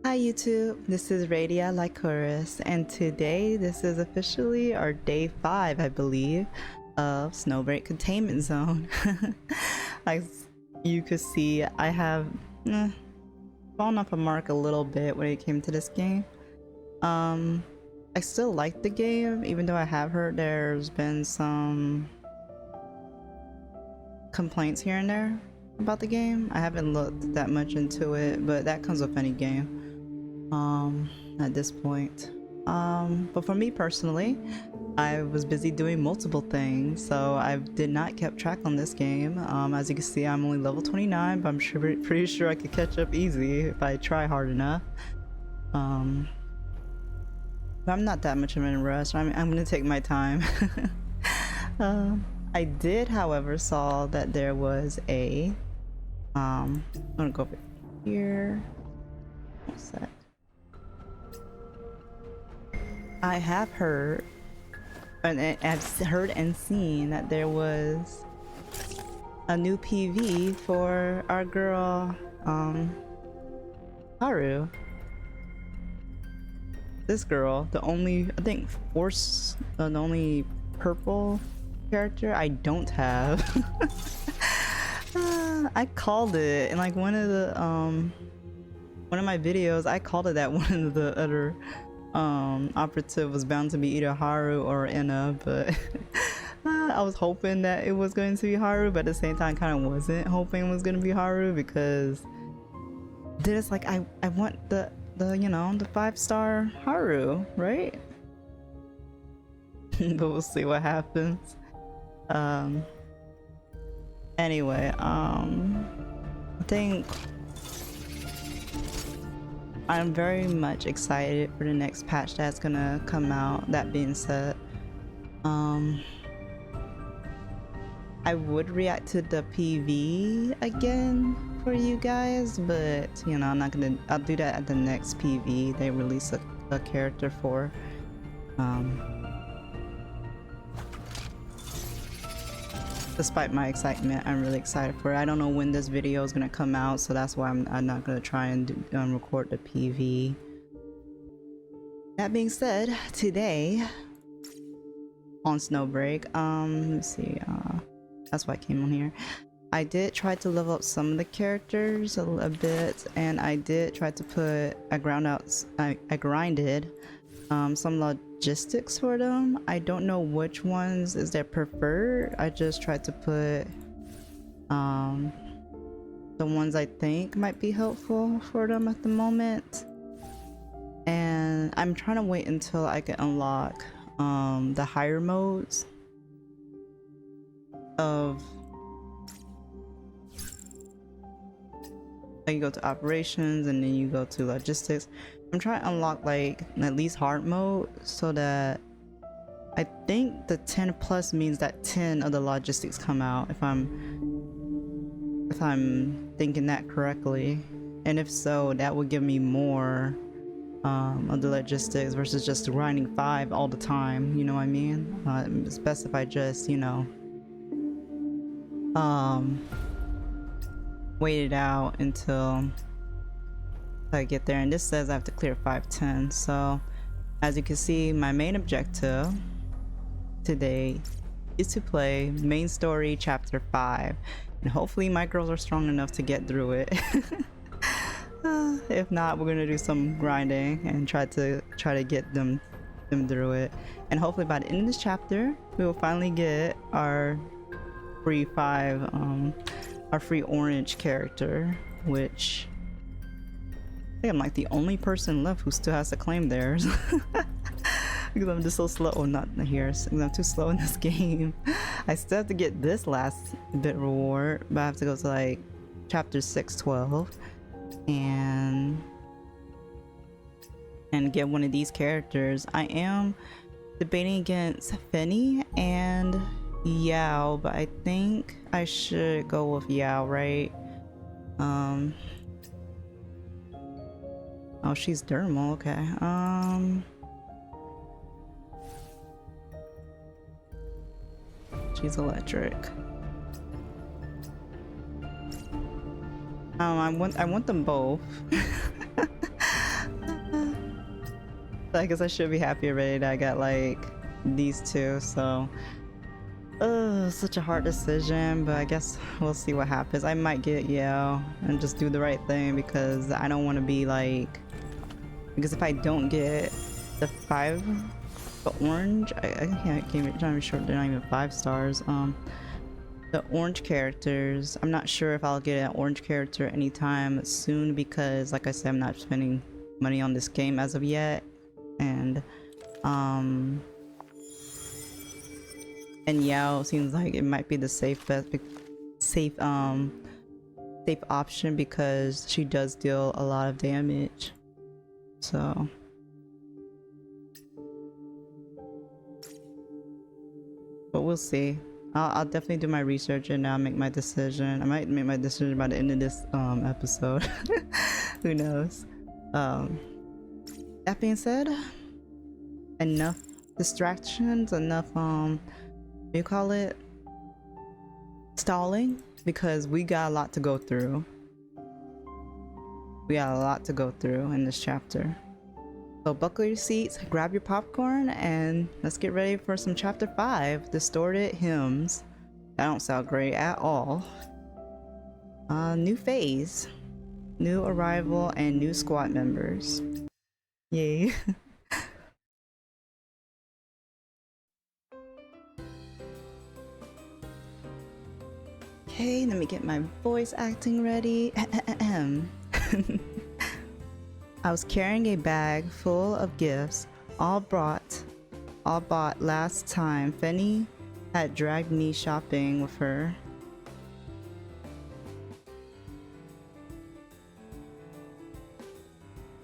Hi YouTube, this is Radiata Lycoris, and today this is officially our day 5, I believe, of Snowbreak Containment Zone. As you could see, I have fallen off a mark a little bit when it came to this game. I still like the game, even though I have heard there's been some complaints here and there about the game. I haven't looked that much into it, but that comes with any game. At this point. But for me personally, I was busy doing multiple things, so I did not keep track on this game. As you can see, I'm only level 29, but I'm pretty sure I could catch up easy if I try hard enough. But I'm not that much of a rush. I'm gonna take my time. I did, however, saw that there was a I'm gonna go over here. What's that? I have heard, and I've heard and seen that there was a new PV for our girl, Haru. This girl, the only, I think, the only purple character I don't have. I called it in like one of my videos. I called it that one of the other operative was bound to be either Haru or Ina, but I was hoping that it was going to be Haru, but at the same time kind of wasn't hoping it was going to be Haru, because then it's like I want the you know, the 5-star Haru, right? But we'll see what happens. Anyway, I think I'm very much excited for the next patch that's gonna come out. That being said, I would react to the PV again for you guys, but you know, I'll do that at the next PV they release a character for. Despite my excitement, I'm really excited for it. I don't know when this video is gonna come out, so that's why I'm not gonna try and record the PV. That being said, today on Snowbreak, let me see, that's why I came on here. I did try to level up some of the characters a bit, and I did try to put I grinded some logistics for them. I don't know which ones is their preferred. I just tried to put the ones I think might be helpful for them at the moment, and I'm trying to wait until I can unlock the higher modes of, like, you go to operations and then you go to logistics. I'm trying to unlock like at least hard mode, so that I think the 10 plus means that 10 of the logistics come out, if I'm thinking that correctly. And if so, that would give me more of the logistics versus just grinding 5 all the time, you know what I mean? It's best if I just, you know, wait it out until I get there. And this says I have to clear 510. So as you can see, my main objective today is to play main story chapter 5, and hopefully my girls are strong enough to get through it. If not, we're gonna do some grinding and try to get them through it, and hopefully by the end of this chapter we will finally get our free our free orange character, which I think I'm like the only person left who still has to claim theirs. Because I'm just so slow. Oh, not here, because I'm too slow in this game. I still have to get this last bit reward, but I have to go to like chapter 612 and get one of these characters. I am debating against Fenny and Yao, but I think I should go with Yao, right? Oh, she's dermal, okay. She's electric. I want them both. I guess I should be happy already that I got like these two, so such a hard decision, but I guess we'll see what happens. I might get Yale and just do the right thing because I don't want to be like, because if I don't get the 5, the orange, I can't even sure they're not even 5 stars. The orange characters, I'm not sure if I'll get an orange character anytime soon because like I said, I'm not spending money on this game as of yet. And Yao seems like it might be the safe bet, safe option because she does deal a lot of damage. So but we'll see. I'll definitely do my research and I'll make my decision. I might make my decision by the end of this episode. Who knows? That being said, enough distractions, enough what do you call it? Stalling, because we got a lot to go through. We got a lot to go through in this chapter. So buckle your seats, grab your popcorn, and let's get ready for some chapter 5, Distorted Hymns. That don't sound great at all. New phase, new arrival, and new squad members. Yay. Okay, let me get my voice acting ready. I was carrying a bag full of gifts, all bought last time Fenny had dragged me shopping with her.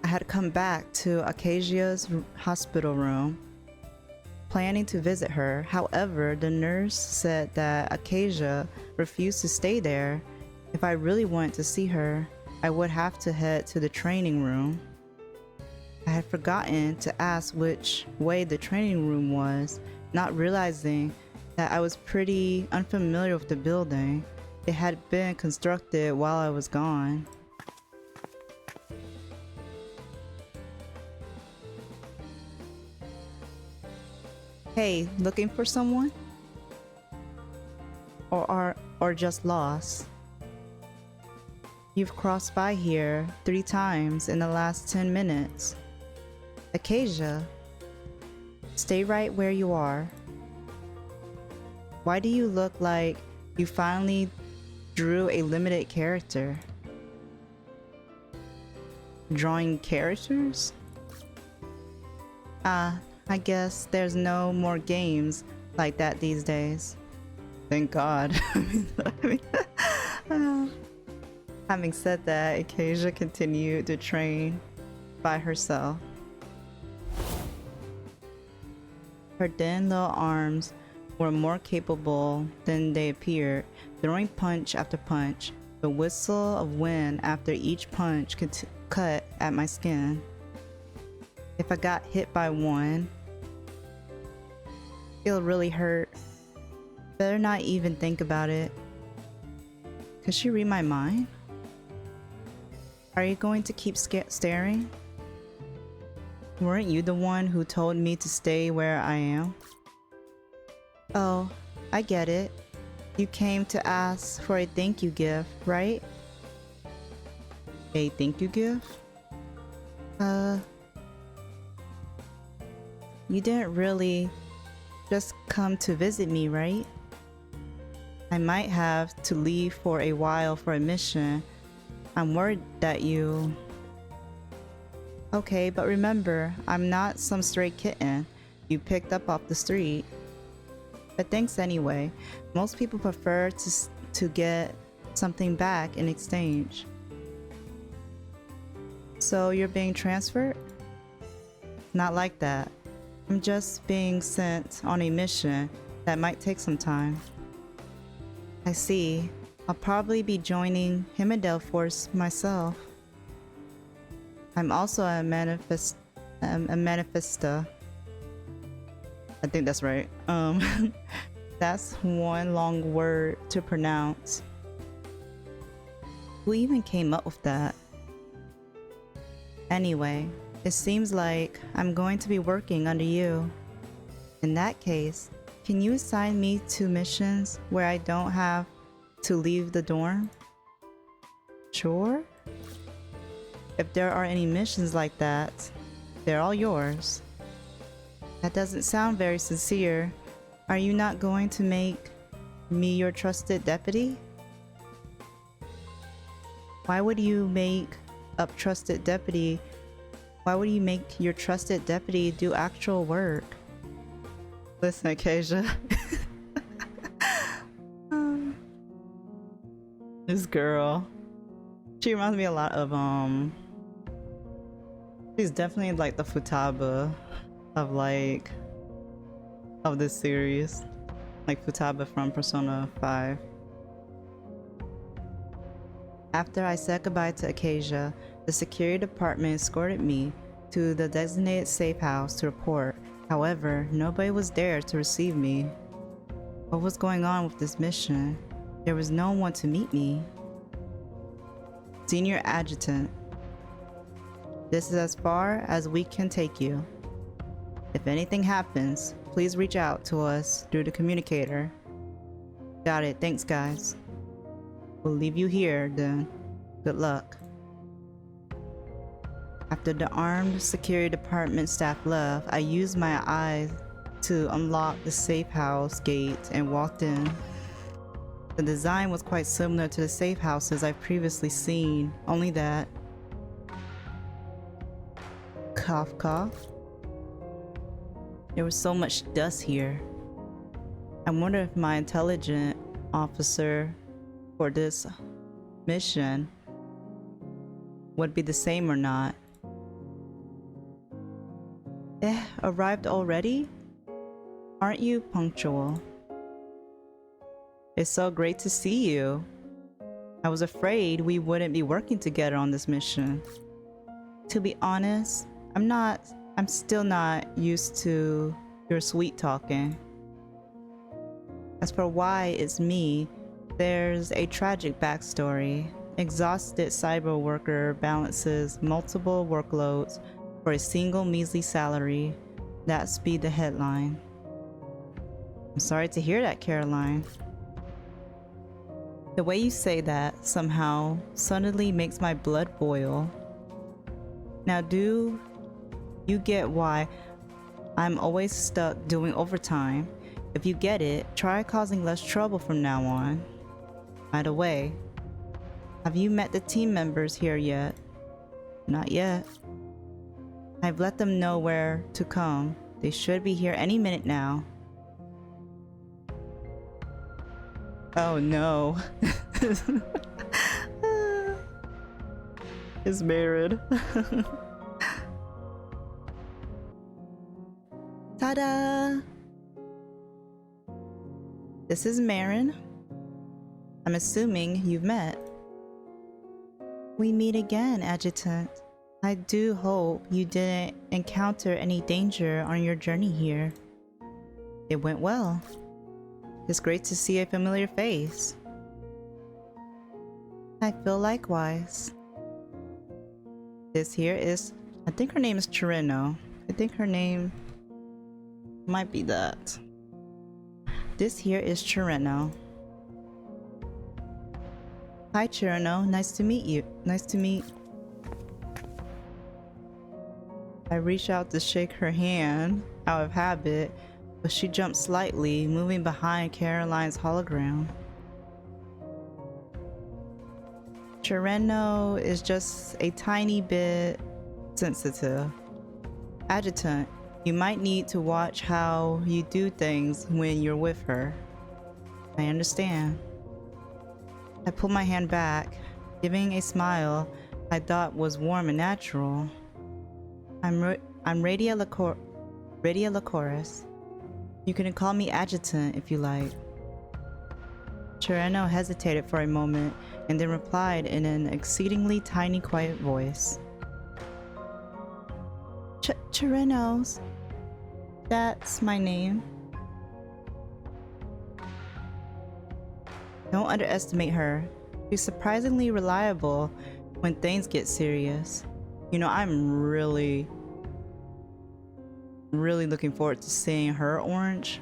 I had come back to Acacia's hospital room, planning to visit her. However, the nurse said that Acacia refused to stay there. If I really wanted to see her, I would have to head to the training room. I had forgotten to ask which way the training room was, not realizing that I was pretty unfamiliar with the building. It had been constructed while I was gone. Hey, looking for someone? Or just lost? You've crossed by here 3 times in the last 10 minutes. Acacia, stay right where you are. Why do you look like you finally drew a limited character? Drawing characters? I guess there's no more games like that these days. Thank God. Having said that, Acacia continued to train by herself. Her thin little arms were more capable than they appeared, throwing punch after punch. The whistle of wind after each punch could cut at my skin. If I got hit by one, it'll really hurt. Better not even think about it. Could she read my mind? Are you going to keep staring? Weren't you the one who told me to stay where I am? Oh, I get it. You came to ask for a thank you gift, right? A thank you gift? You didn't really just come to visit me, right? I might have to leave for a while for a mission. I'm worried that you... Okay, but remember, I'm not some stray kitten you picked up off the street. But thanks anyway. Most people prefer to get something back in exchange. So you're being transferred? Not like that. I'm just being sent on a mission that might take some time. I see. I'll probably be joining Himmendale Force myself. I'm also a manifesta. I think that's right. That's one long word to pronounce. Who even came up with that? Anyway, It seems like I'm going to be working under you. In that case, can you assign me to missions where I don't have to leave the dorm? Sure. If there are any missions like that, they're all yours. That doesn't sound very sincere. Are you not going to make me your trusted deputy? Why would you make up trusted deputy? Why would you make your trusted deputy do actual work? Listen, Acacia. This girl. She reminds me a lot of she's definitely like the Futaba of of this series. Like Futaba from Persona 5. After I said goodbye to Acacia, the security department escorted me to the designated safe house to report. However, nobody was there to receive me. What was going on with this mission? There was no one to meet me. Senior Adjutant. This is as far as we can take you. If anything happens, please reach out to us through the communicator. Got it, thanks guys. We'll leave you here then. Good luck. After the armed security department staff left, I used my eyes to unlock the safe house gate and walked in. The design was quite similar to the safe houses I've previously seen, only that... Cough cough. There was so much dust here. I wonder if my intelligent officer for this mission would be the same or not. Arrived already? Aren't you punctual? It's so great to see you. I was afraid we wouldn't be working together on this mission. To be honest, I'm still not used to your sweet talking. As for why it's me, there's a tragic backstory. Exhausted cyber worker balances multiple workloads for a single measly salary. That's be the headline. I'm sorry to hear that, Caroline. The way you say that somehow suddenly makes my blood boil. Now do you get why I'm always stuck doing overtime? If you get it, try causing less trouble from now on. By the way, have you met the team members here yet? Not yet. I've let them know where to come. They should be here any minute now. Oh no. It's married. Ta-da! This is Marin. I'm assuming you've met. We meet again, Adjutant. I do hope you didn't encounter any danger on your journey here. It went well. It's great to see a familiar face. I feel likewise. This here is... I think her name is Chireno. I think her name might be that. This here is Chireno. Hi Chireno, nice to meet you. Nice to meet... I reach out to shake her hand out of habit, but she jumps slightly, moving behind Caroline's hologram. Chireno is just a tiny bit sensitive. Adjutant, you might need to watch how you do things when you're with her. I understand. I pull my hand back, giving a smile I thought was warm and natural. I'm Lycoris. You can call me Adjutant if you like. Chireno hesitated for a moment and then replied in an exceedingly tiny, quiet voice. Chirenos. That's my name. Don't underestimate her. She's surprisingly reliable when things get serious. You know, I'm really looking forward to seeing her orange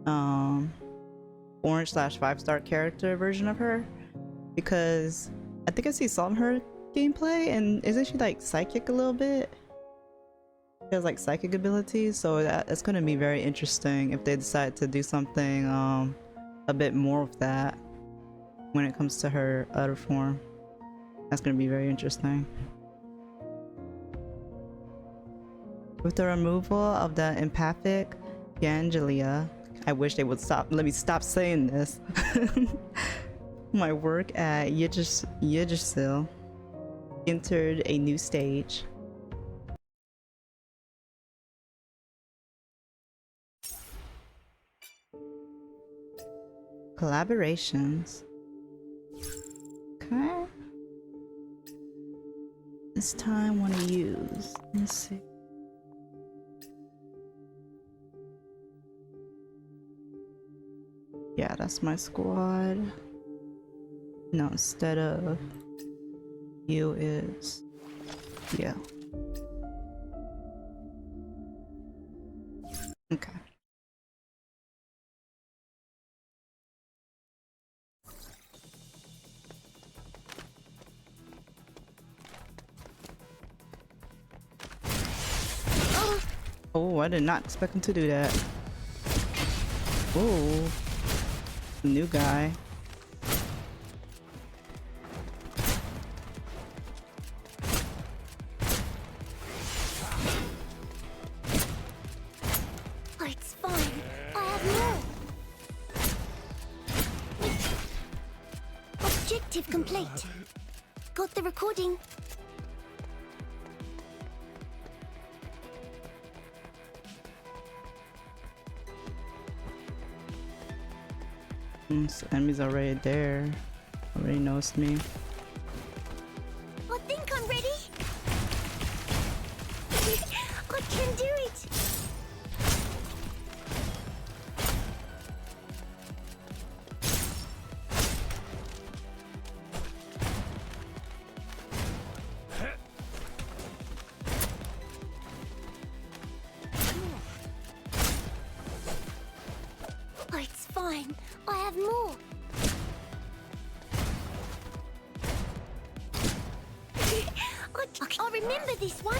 orange slash 5-star character version of her, because I think I see some of her gameplay, and isn't she like psychic a little bit? She has like psychic abilities, so that's going to be very interesting if they decide to do something a bit more of that when it comes to her other form. That's going to be very interesting. With the removal of the empathic Gangelia, I wish they would stop. Let me stop saying this. My work at Yggdrasil entered a new stage. Collaborations. Okay. This time, want to use. Let's see. Yeah, that's my squad. No, instead of you is yeah. Okay. Oh, I did not expect him to do that. Oh, new guy. Oh, it's fine. I have more. Objective complete. Got the recording. So enemy's already there. Already knows me. I think I'm ready. I can do it. Oh, it's fine. I have more. I'll remember this one.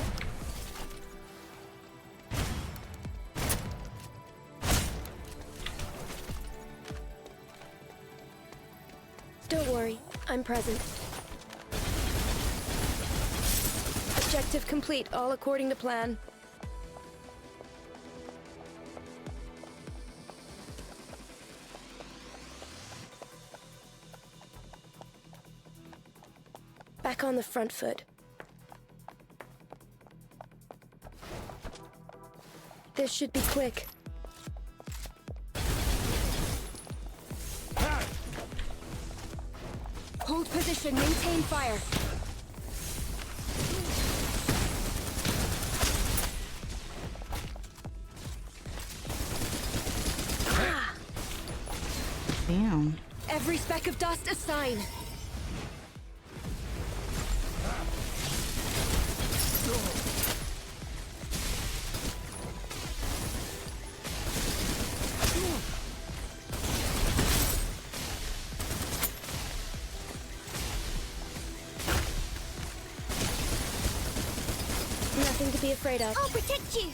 Don't worry, I'm present. Objective complete, all according to plan. Back on the front foot. This should be quick. Hold position, maintain fire. Damn. Every speck of dust a sign. Nothing to be afraid of. I'll protect you.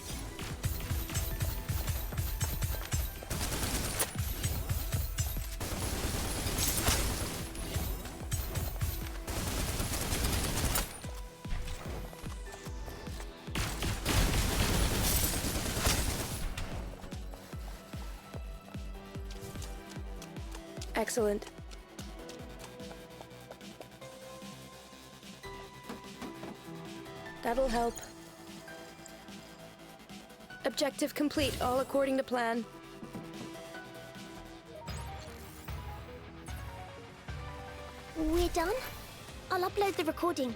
Excellent. That'll help. Objective complete, all according to plan. We're done. I'll upload the recording.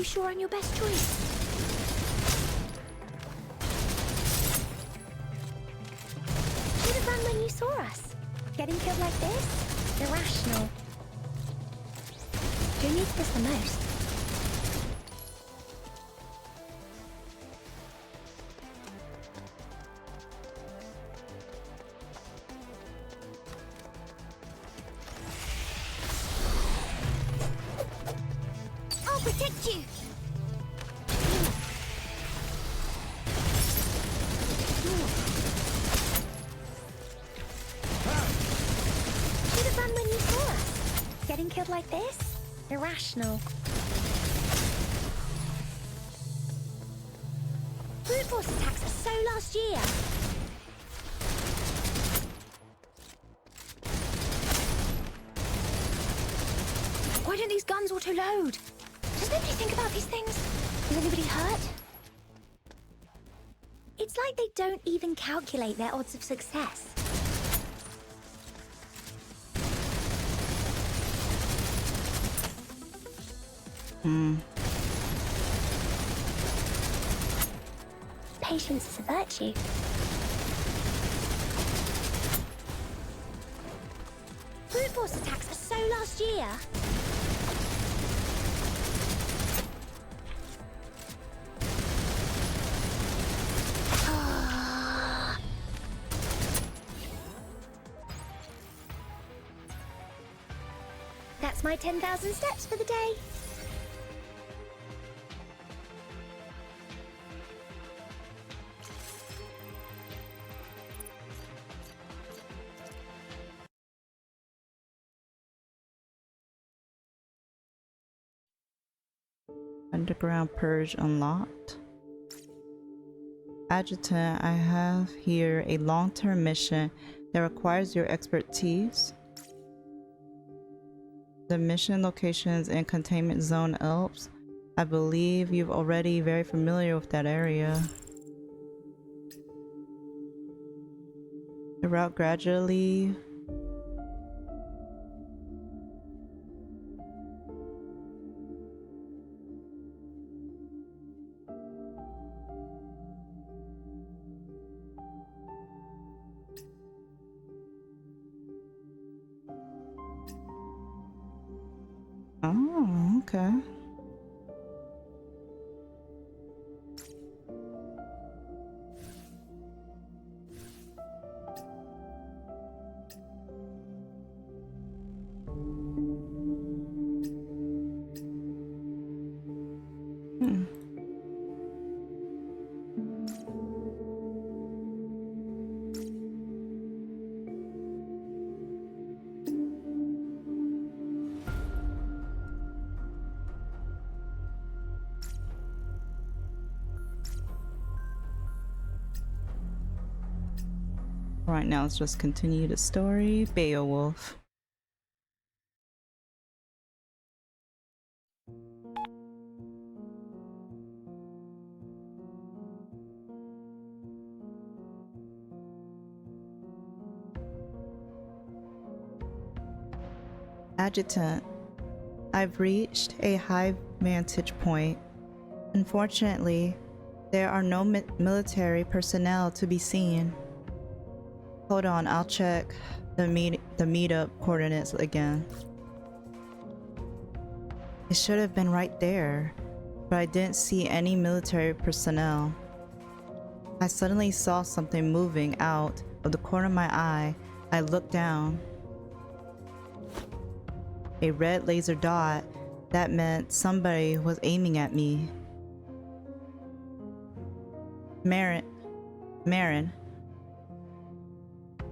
you sure I'm your best choice? Should have run when you saw us. Getting killed like this? Irrational. Who needs this the most? I'll protect you! Should have run when you saw us. Getting killed like this? Irrational. Brute force attacks are so last year. Why don't these guns auto-load? Does nobody think about these things? Is anybody hurt? It's like they don't even calculate their odds of success. Patience is a virtue. Brute force attacks are so last year. That's my 10,000 steps for the day. Underground purge unlocked. Adjutant, I have here a long-term mission that requires your expertise. The mission locations in Containment Zone Alps. I believe you've already very familiar with that area. The route gradually. Oh, okay. Right now, let's just continue the story. Beowulf. Adjutant, I've reached a high vantage point. Unfortunately, there are no military personnel to be seen. Hold on, I'll check the meetup coordinates again. It should have been right there, but I didn't see any military personnel. I suddenly saw something moving out of the corner of my eye. I looked down. A red laser dot. That meant somebody was aiming at me. Marin.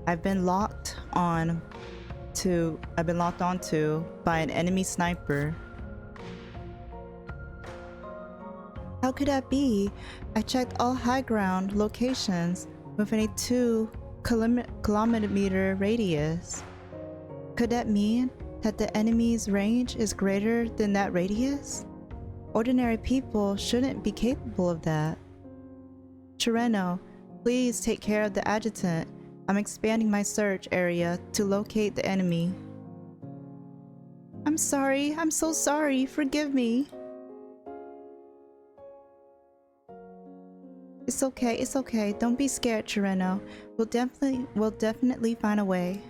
I've been locked onto by an enemy sniper. How could that be? I checked all high ground locations within a 2-kilometer radius. Could that mean that the enemy's range is greater than that radius? Ordinary people shouldn't be capable of that. Tirreno, please take care of the adjutant. I'm expanding my search area to locate the enemy. I'm sorry, I'm so sorry, forgive me. It's okay, it's okay. Don't be scared, Chireno. We'll definitely find a way.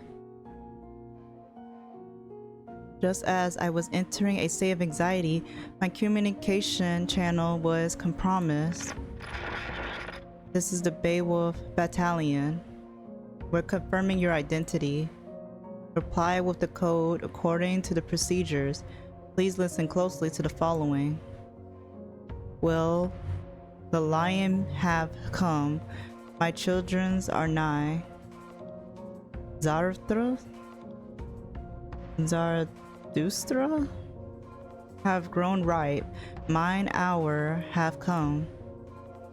Just as I was entering a state of anxiety, my communication channel was compromised. This is the Beowulf Battalion. We're confirming your identity. Reply with the code according to the procedures. Please listen closely to the following. Will the lion have come? My children's are nigh. Zarathustra have grown ripe. Mine hour have come.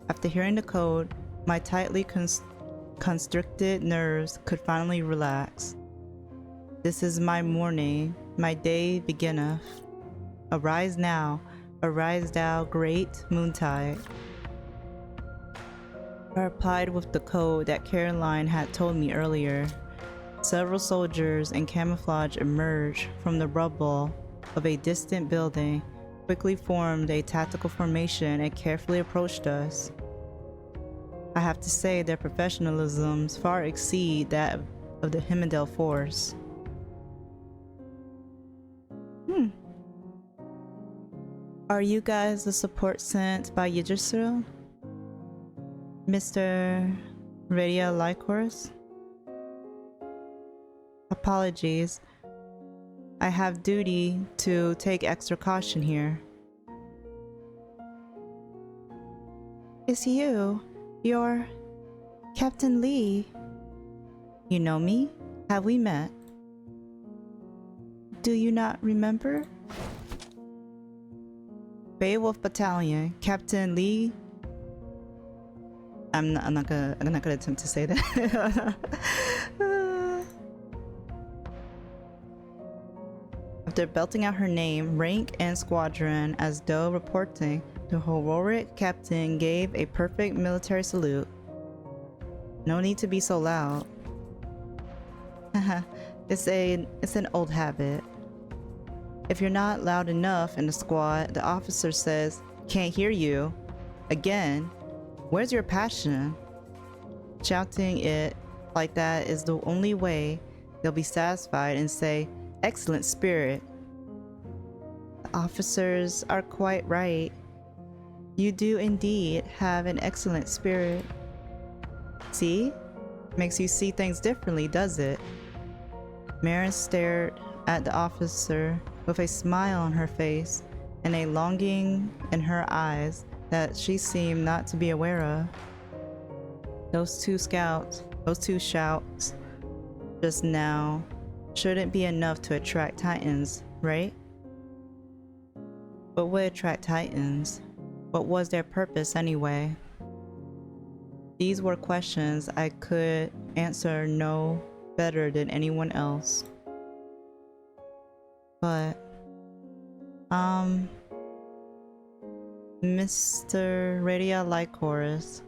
After hearing the code, my tightly constricted nerves could finally relax. This is my morning, my day beginneth. Arise now, arise thou great moontide. I replied with the code that Caroline had told me earlier. Several soldiers in camouflage emerged from the rubble of a distant building, quickly formed a tactical formation and carefully approached us. I have to say their professionalism far exceed that of the Himmendale force. Are you guys the support sent by Yggdrasil? Mr. Lycoris? Apologies. I have duty to take extra caution here. It's you. You're Captain Lee. You know me? Have we met? Do you not remember? Beowulf Battalion, Captain Lee. I'm not gonna attempt to say that. After belting out her name, rank, and squadron as though reporting, the heroic captain gave a perfect military salute. No need to be so loud. It's an old habit. If you're not loud enough in the squad, the officer says, "Can't hear you." Again, where's your passion? Shouting it like that is the only way they'll be satisfied and say, "Excellent spirit." The officers are quite right. You do indeed have an excellent spirit. See? Makes you see things differently, does it? Marin stared at the officer with a smile on her face and a longing in her eyes that she seemed not to be aware of. Those two shouts just now shouldn't be enough to attract Titans, right? What would attract Titans? What was their purpose anyway? These were questions I could answer no better than anyone else. But, Mr. Lycoris,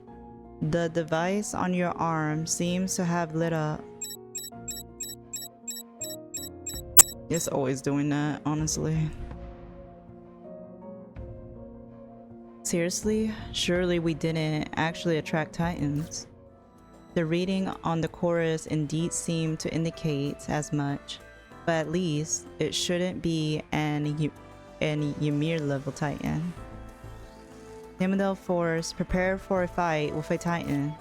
the device on your arm seems to have lit up. It's always doing that, honestly. Seriously? Surely we didn't actually attract Titans. The reading on the chorus indeed seemed to indicate as much, but at least it shouldn't be an Ymir level Titan. Himmendale Force, prepare for a fight with a Titan.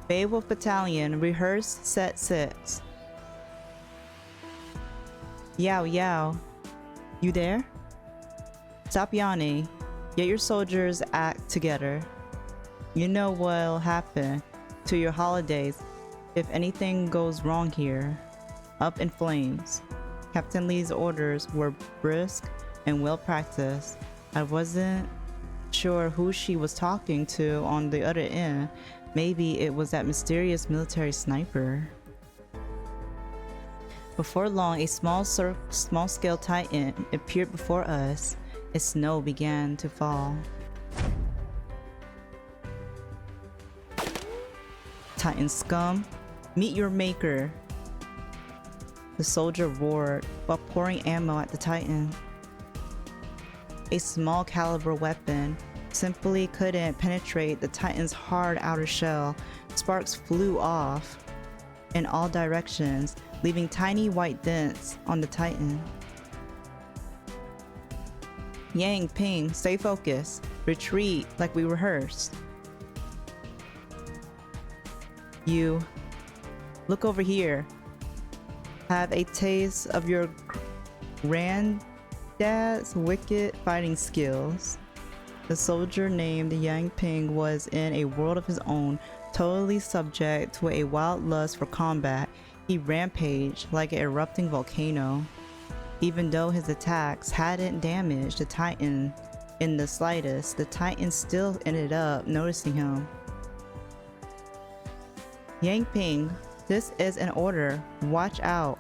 Beowulf Battalion, rehearse set 6. Yow yow. You there? Stop yawning. Get your soldiers act together. You know what'll happen to your holidays if anything goes wrong here. Up in flames. Captain Lee's orders were brisk and well practiced. I wasn't sure who she was talking to on the other end. Maybe it was that mysterious military sniper. Before long, a small-scale Titan appeared before us. As snow began to fall. Titan scum, meet your maker. The soldier roared while pouring ammo at the Titan. A small caliber weapon, simply couldn't penetrate the Titan's hard outer shell. Sparks flew off in all directions, leaving tiny white dents on the Titan. Yang, Ping, stay focused. Retreat like we rehearsed. You, look over here. Have a taste of your granddad's wicked fighting skills. The soldier named Yang Ping was in a world of his own, totally subject to a wild lust for combat. He rampaged like an erupting volcano. Even though his attacks hadn't damaged the Titan in the slightest, the Titan still ended up noticing him. Yang Ping, this is an order. Watch out.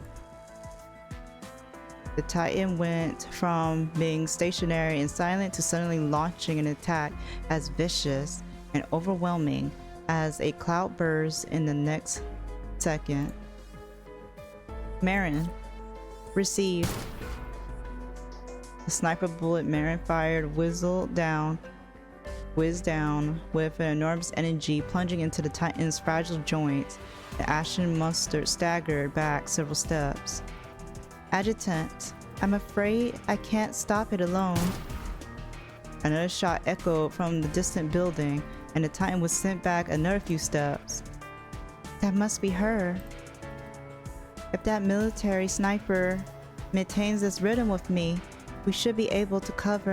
The Titan went from being stationary and silent to suddenly launching an attack as vicious and overwhelming as a cloud burst in the next second. Marin, receive. The sniper bullet Marin fired whizzed down with an enormous energy plunging into the Titan's fragile joints. The ashen monster staggered back several steps. Adjutant, I'm afraid I can't stop it alone. Another shot echoed from the distant building, and the Titan was sent back another few steps. That must be her. If that military sniper maintains this rhythm with me, we should be able to cover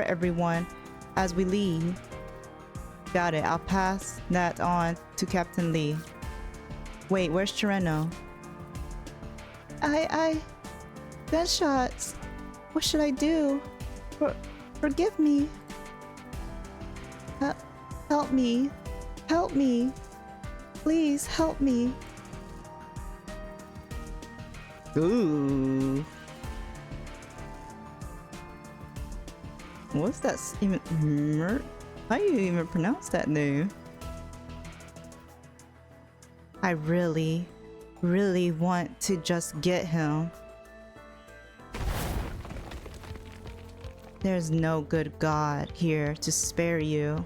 everyone as we leave. Got it. I'll pass that on to Captain Lee. Wait, where's Chireno? Gunshots. What should I do? Forgive me. Help me. Help me. Please help me. Ooh. What's that even? How do you even pronounce that name? I really want to just get him. There's no good God here to spare you.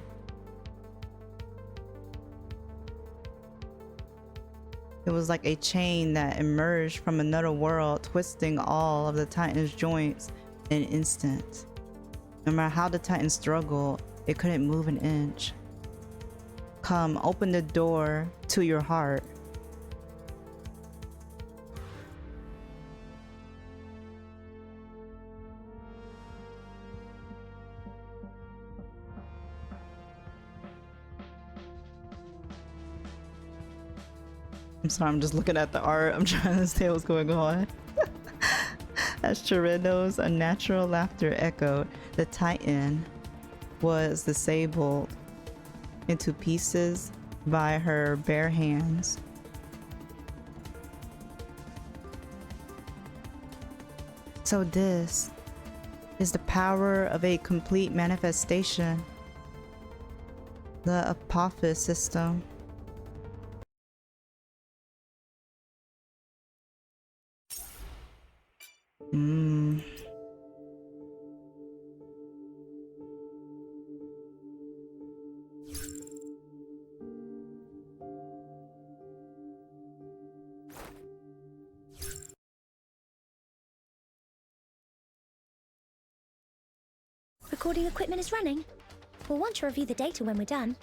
It was like a chain that emerged from another world, twisting all of the Titan's joints in an instant. No matter how the Titan struggled, it couldn't move an inch. Come, open the door to your heart. I'm sorry, I'm just looking at the art. I'm trying to see what's going on. As Chireno's unnatural laughter echoed, the Titan was disabled into pieces by her bare hands. So this is the power of a complete manifestation. The Apophis system. Recording equipment is running. We'll want to review the data when we're done.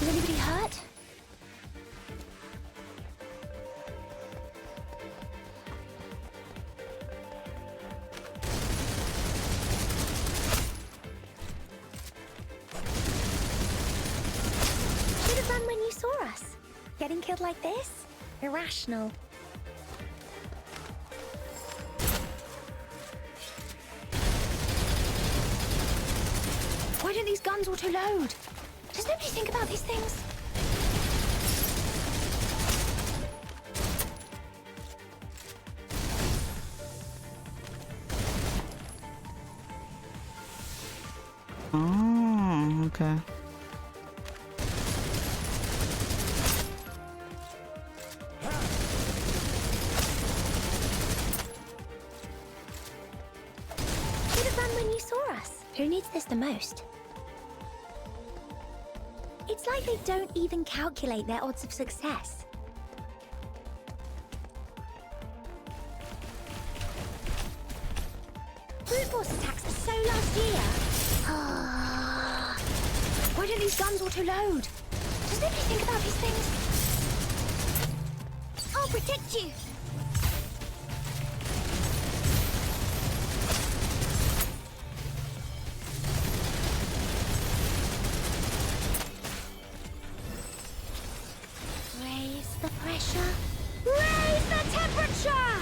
Is anybody hurt? Should have run when you saw us. Getting killed like this? Irrational. Why don't these guns auto-load? Does nobody think about these things? Oh, okay. when you saw us. Who needs this the most? It's like they don't even calculate their odds of success. Brute force attacks are so last year. Why don't these guns auto-load? Does nobody think about these things? I'll protect you. Raise the pressure. Raise the temperature!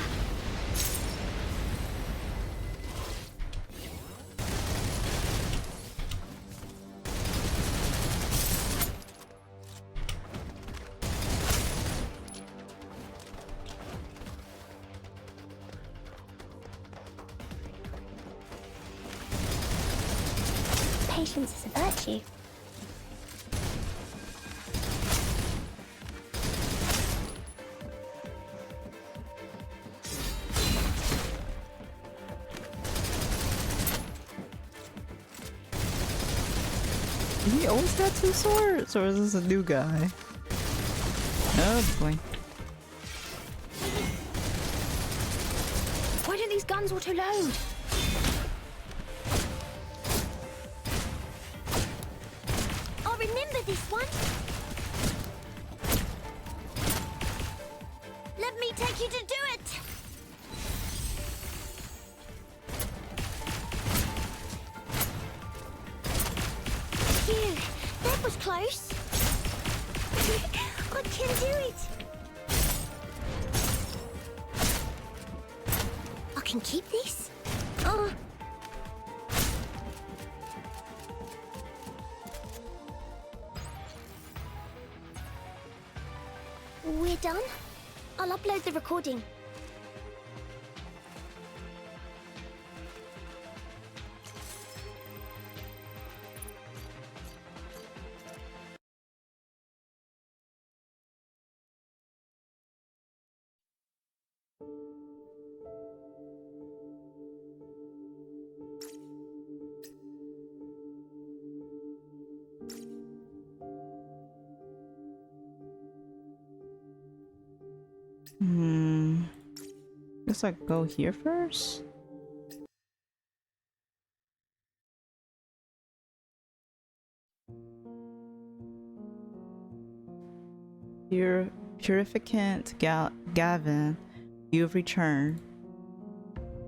Patience is a virtue. He always got two swords, or is this a new guy? Oh boy. Why don't these guns auto-load? I'll remember this one. Let me take you to do it. Phew, that was close. I can do it. I can keep this. Oh. We're done. I'll upload the recording. Guess I go here first. Purificant Gavin, you've returned.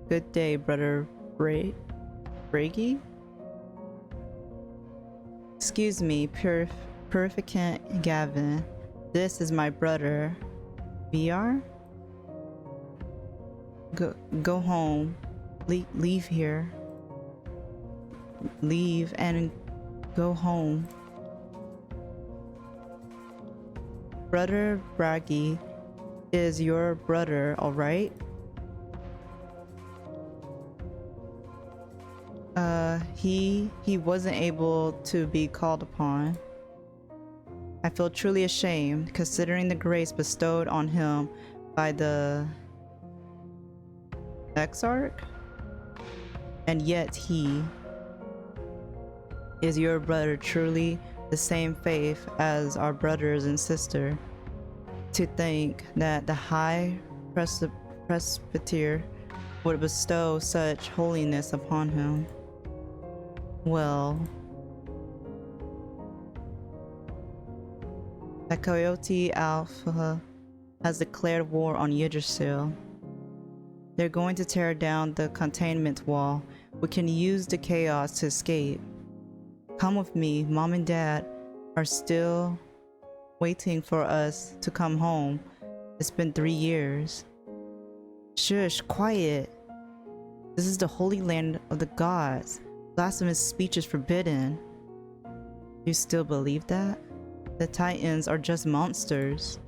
Good day, brother Bragi? Excuse me, Purificant Gavin. This is my brother. VR? Go home. Leave here. Leave and go home. Brother Bragi is your brother, alright? He wasn't able to be called upon. I feel truly ashamed, considering the grace bestowed on him by the Exarch, and yet he is your brother, truly the same faith as our brothers and sister. To think that the high presbyter would bestow such holiness upon him. Well, the Coyote Alpha has declared war on Yggdrasil. They're going to tear down the containment wall. We can use the chaos to escape. Come with me. Mom and Dad are still waiting for us to come home. It's been 3 years. Shush, quiet. This is the holy land of the gods. Blasphemous speech is forbidden. You still believe that? The Titans are just monsters.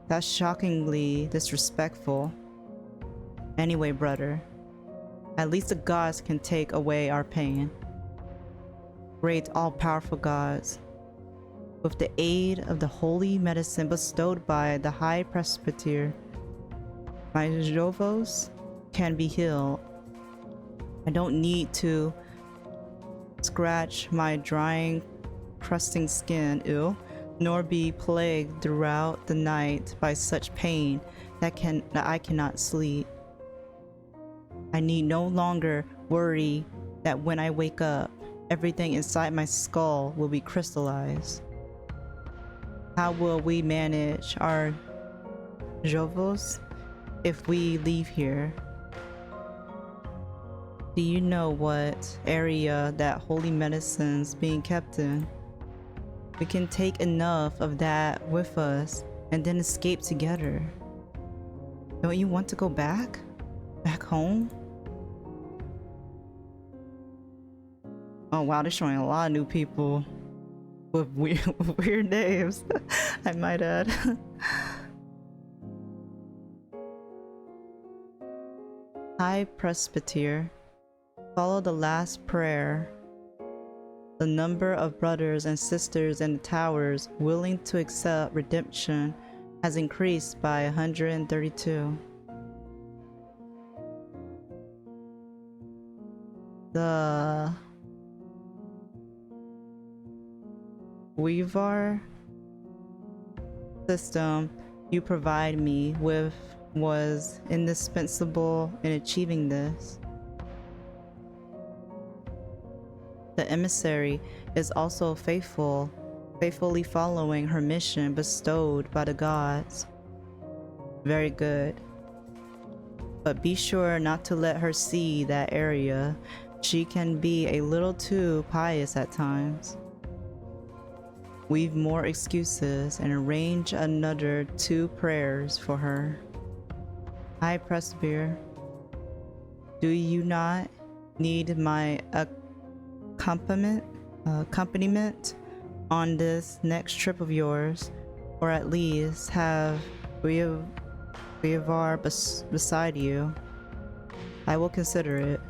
That's shockingly disrespectful. Anyway, brother, at least the gods can take away our pain. Great all-powerful gods, with the aid of the holy medicine bestowed by the high presbyter, my Jovos can be healed. I don't need to scratch my drying, crusting skin, nor be plagued throughout the night by such pain that I cannot sleep. I need no longer worry that when I wake up, everything inside my skull will be crystallized. How will we manage our Jovos if we leave here? Do you know what area that holy medicine's being kept in? We can take enough of that with us and then escape together. Don't you want to go back? Back home? Oh wow, they're showing a lot of new people with weird names, I might add. High Presbyter, follow the last prayer. The number of brothers and sisters in the towers willing to accept redemption has increased by 132. The Weavar system you provide me with was indispensable in achieving this. The emissary is also faithfully following her mission bestowed by the gods. Very good. But be sure not to let her see that area. She can be a little too pious at times. Weave more excuses and arrange another 2 prayers for her. High Presbyter, do you not need my accompaniment on this next trip of yours, or at least have Weavar beside you? I will consider it.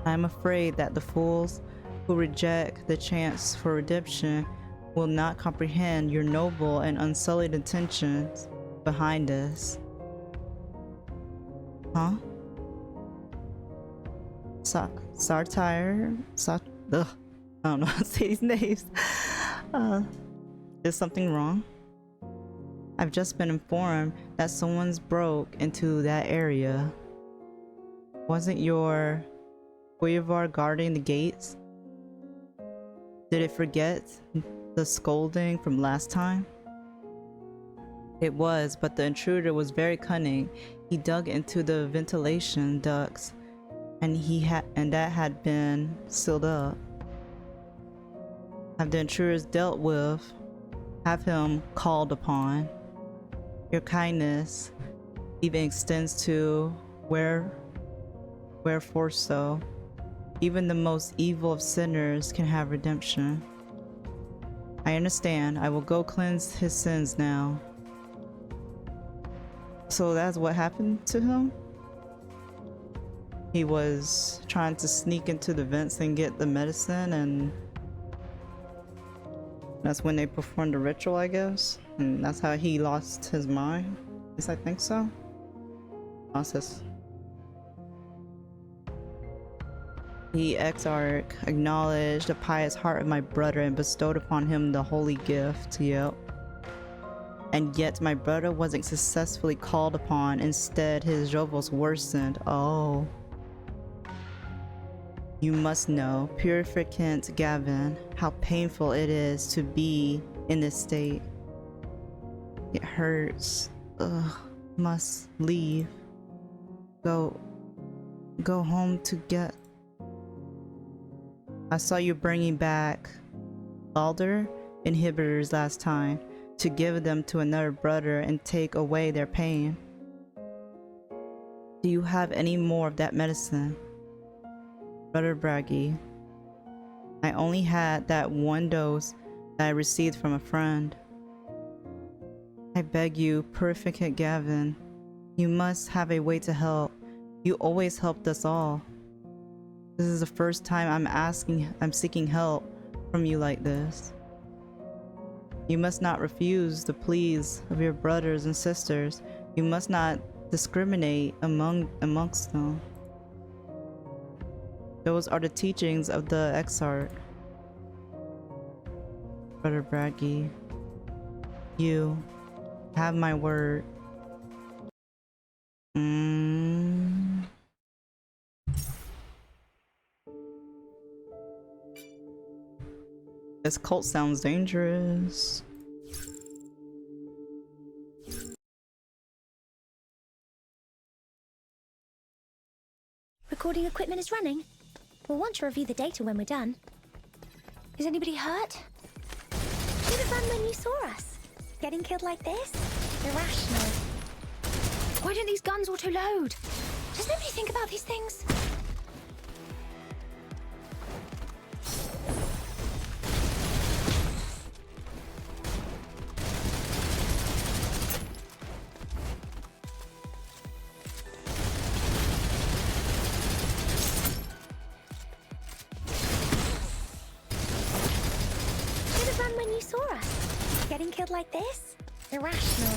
I am afraid that the fools who reject the chance for redemption will not comprehend your noble and unsullied intentions behind this. Huh? Sartire? Ugh. I don't know how to say these names. Is something wrong? I've just been informed that someone's broke into that area. Wasn't your Weavar guarding the gates? Did it forget the scolding from last time? It was, but the intruder was very cunning. He dug into the ventilation ducts, and that had been sealed up. Have the intruders dealt with? Have him called upon? Your kindness even extends to wherefore so. Even the most evil of sinners can have redemption. I understand. I will go cleanse his sins now. So that's what happened to him? He was trying to sneak into the vents and get the medicine, and that's when they performed the ritual, I guess. And that's how he lost his mind. Yes, I think so. Process. The exarch acknowledged the pious heart of my brother and bestowed upon him the holy gift. Yep. And yet my brother wasn't successfully called upon. Instead, his Jovos worsened. Oh. You must know, purificant Gavin, how painful it is to be in this state. It hurts. Ugh. Must leave. Go home to get. I saw you bringing back Alder inhibitors last time to give them to another brother and take away their pain. Do you have any more of that medicine? Brother Braggy, I only had that 1 dose that I received from a friend. I beg you, Purificant Gavin, you must have a way to help. You always helped us all. This is the first time I'm seeking help from you like this. You must not refuse the pleas of your brothers and sisters. You must not discriminate amongst them. Those are the teachings of the Exarch. Brother Braggy, you have my word. This cult sounds dangerous. Recording equipment is running. We'll want to review the data when we're done. Is anybody hurt? Should have run when you saw us. Getting killed like this? Irrational. Why don't these guns auto-load? Does nobody think about these things? Killed like this? Irrational.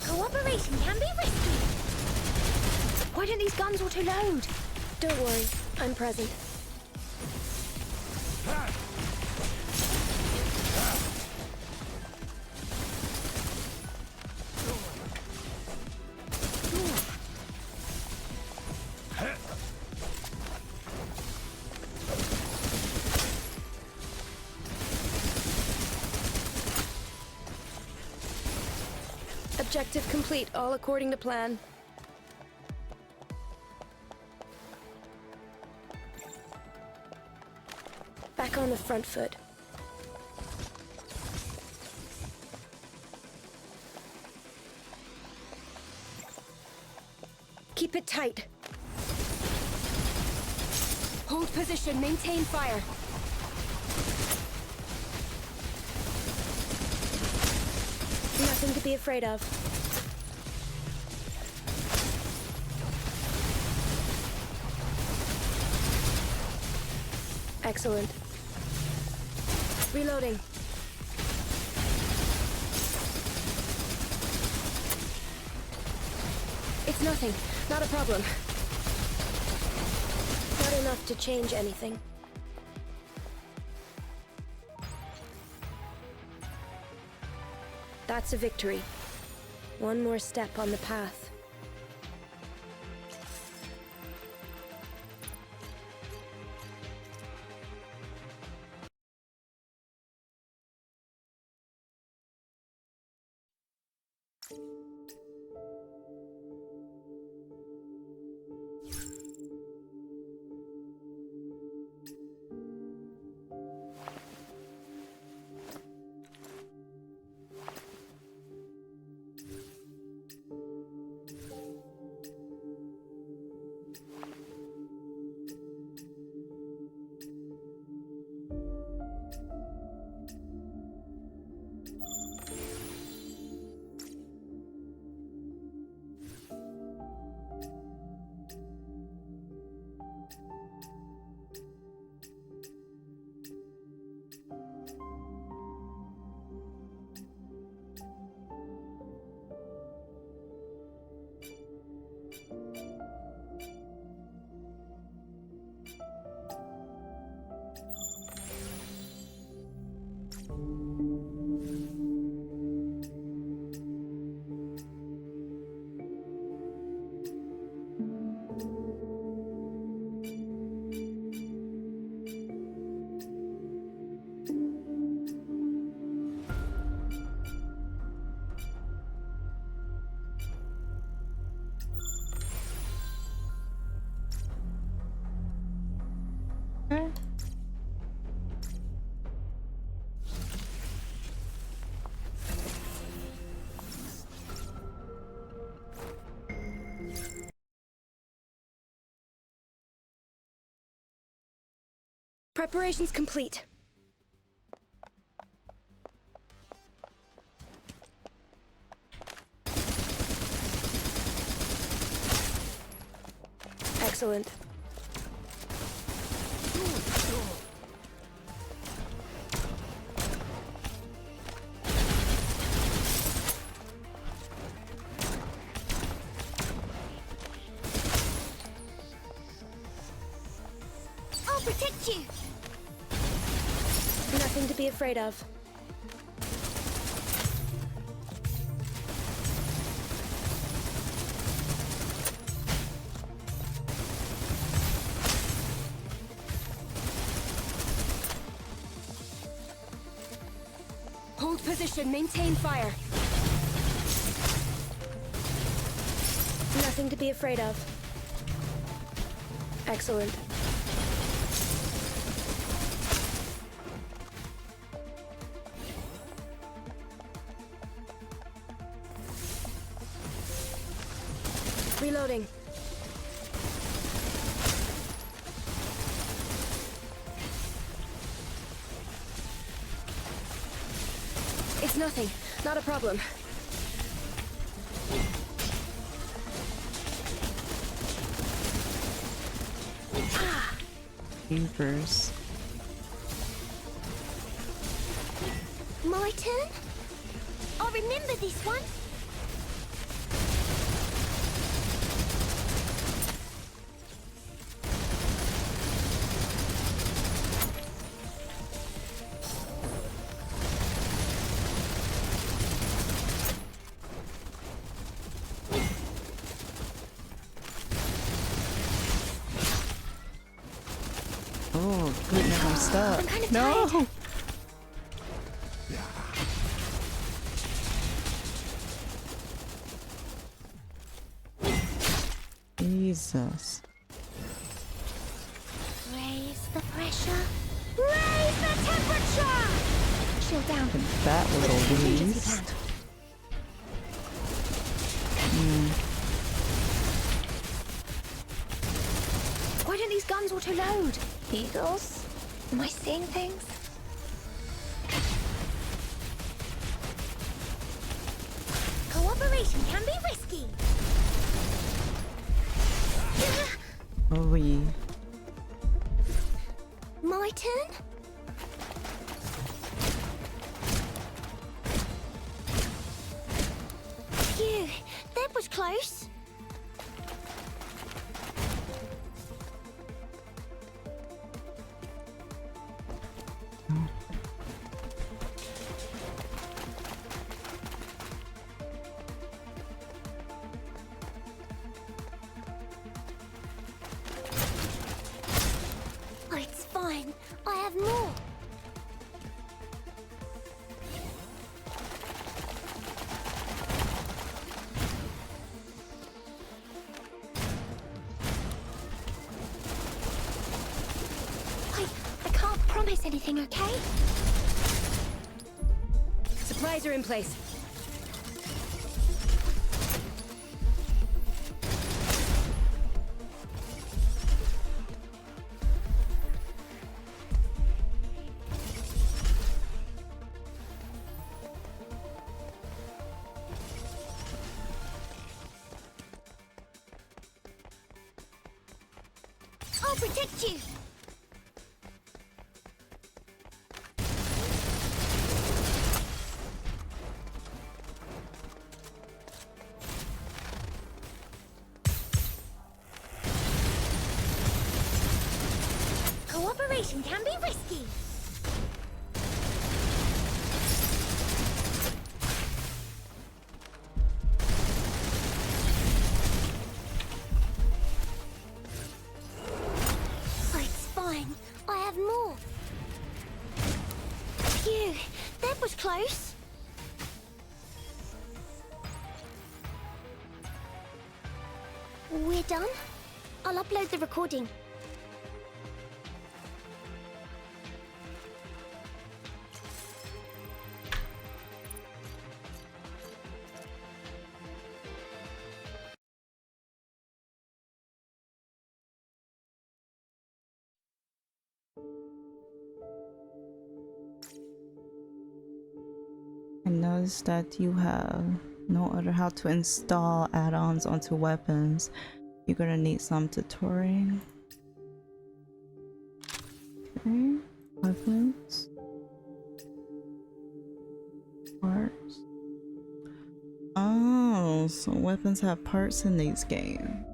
Cooperation can be risky. Why don't these guns auto-load? Don't worry, I'm present. Objective complete, all according to plan. Back on the front foot. Keep it tight. Hold position, maintain fire. Nothing to be afraid of. Excellent. Reloading. It's nothing. Not a problem. Not enough to change anything. That's a victory. One more step on the path. Preparations complete. Excellent. I'll protect you. Nothing to be afraid of. Hold position, maintain fire. Nothing to be afraid of. Excellent. Reloading. It's nothing. Not a problem. Beavers. My turn? I'll remember this one. Oh goodness, I'm stuck. I'm kind of No. tired. Jesus. Raise the pressure. Raise the temperature! Chill down. That little As you beast. can. Why don't these guns auto-load? Eagles? Am I seeing things? Cooperation can be risky. Oh yeah. My turn? Phew, that was close. Oh, it's fine. I have more. I can't promise anything, okay? Supplies are in place. I'll protect you. Cooperation can be risky. Oh, it's fine. I have more. Phew, that was close. We're done. I'll upload the recording. I noticed that you have no other how to install add-ons onto weapons. You're gonna need some tutoring. Okay, weapons. Parts. Oh, so weapons have parts in these games.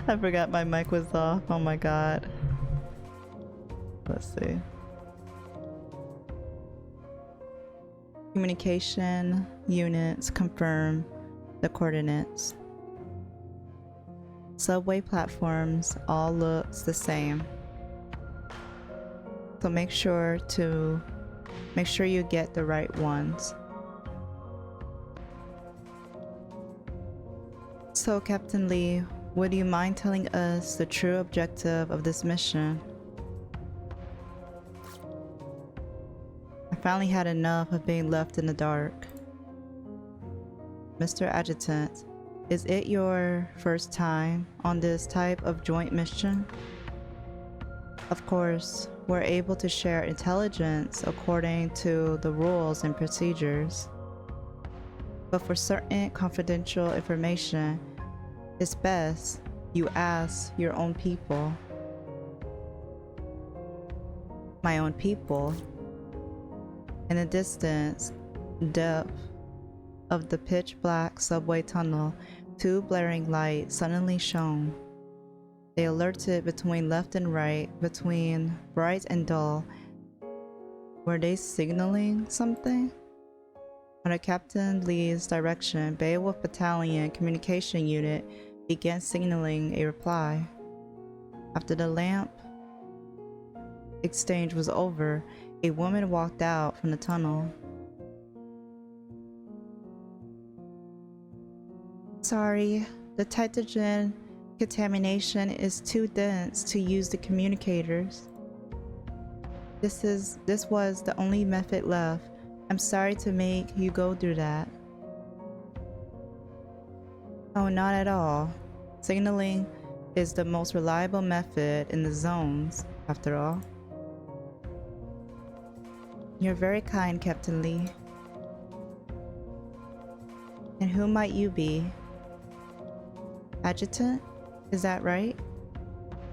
I forgot my mic was off. Oh my god. Let's see. Communication units confirm the coordinates. Subway platforms all looks the same. So make sure you get the right ones. So Captain Lee, would you mind telling us the true objective of this mission? I finally had enough of being left in the dark. Mr. Adjutant, is it your first time on this type of joint mission? Of course, we're able to share intelligence according to the rules and procedures. But for certain confidential information, it's best you ask your own people. My own people. In the distance, depth of the pitch black subway tunnel, two blaring lights suddenly shone. They alerted between left and right, between bright and dull. Were they signaling something? Under Captain Lee's direction, Beowulf Battalion Communication Unit began signaling a reply. After the lamp exchange was over, a woman walked out from the tunnel. Sorry, the tytogen contamination is too dense to use the communicators. This was the only method left. I'm sorry to make you go through that. Oh, not at all. Signaling is the most reliable method in the zones, after all. You're very kind, Captain Lee. And who might you be? Adjutant? Is that right?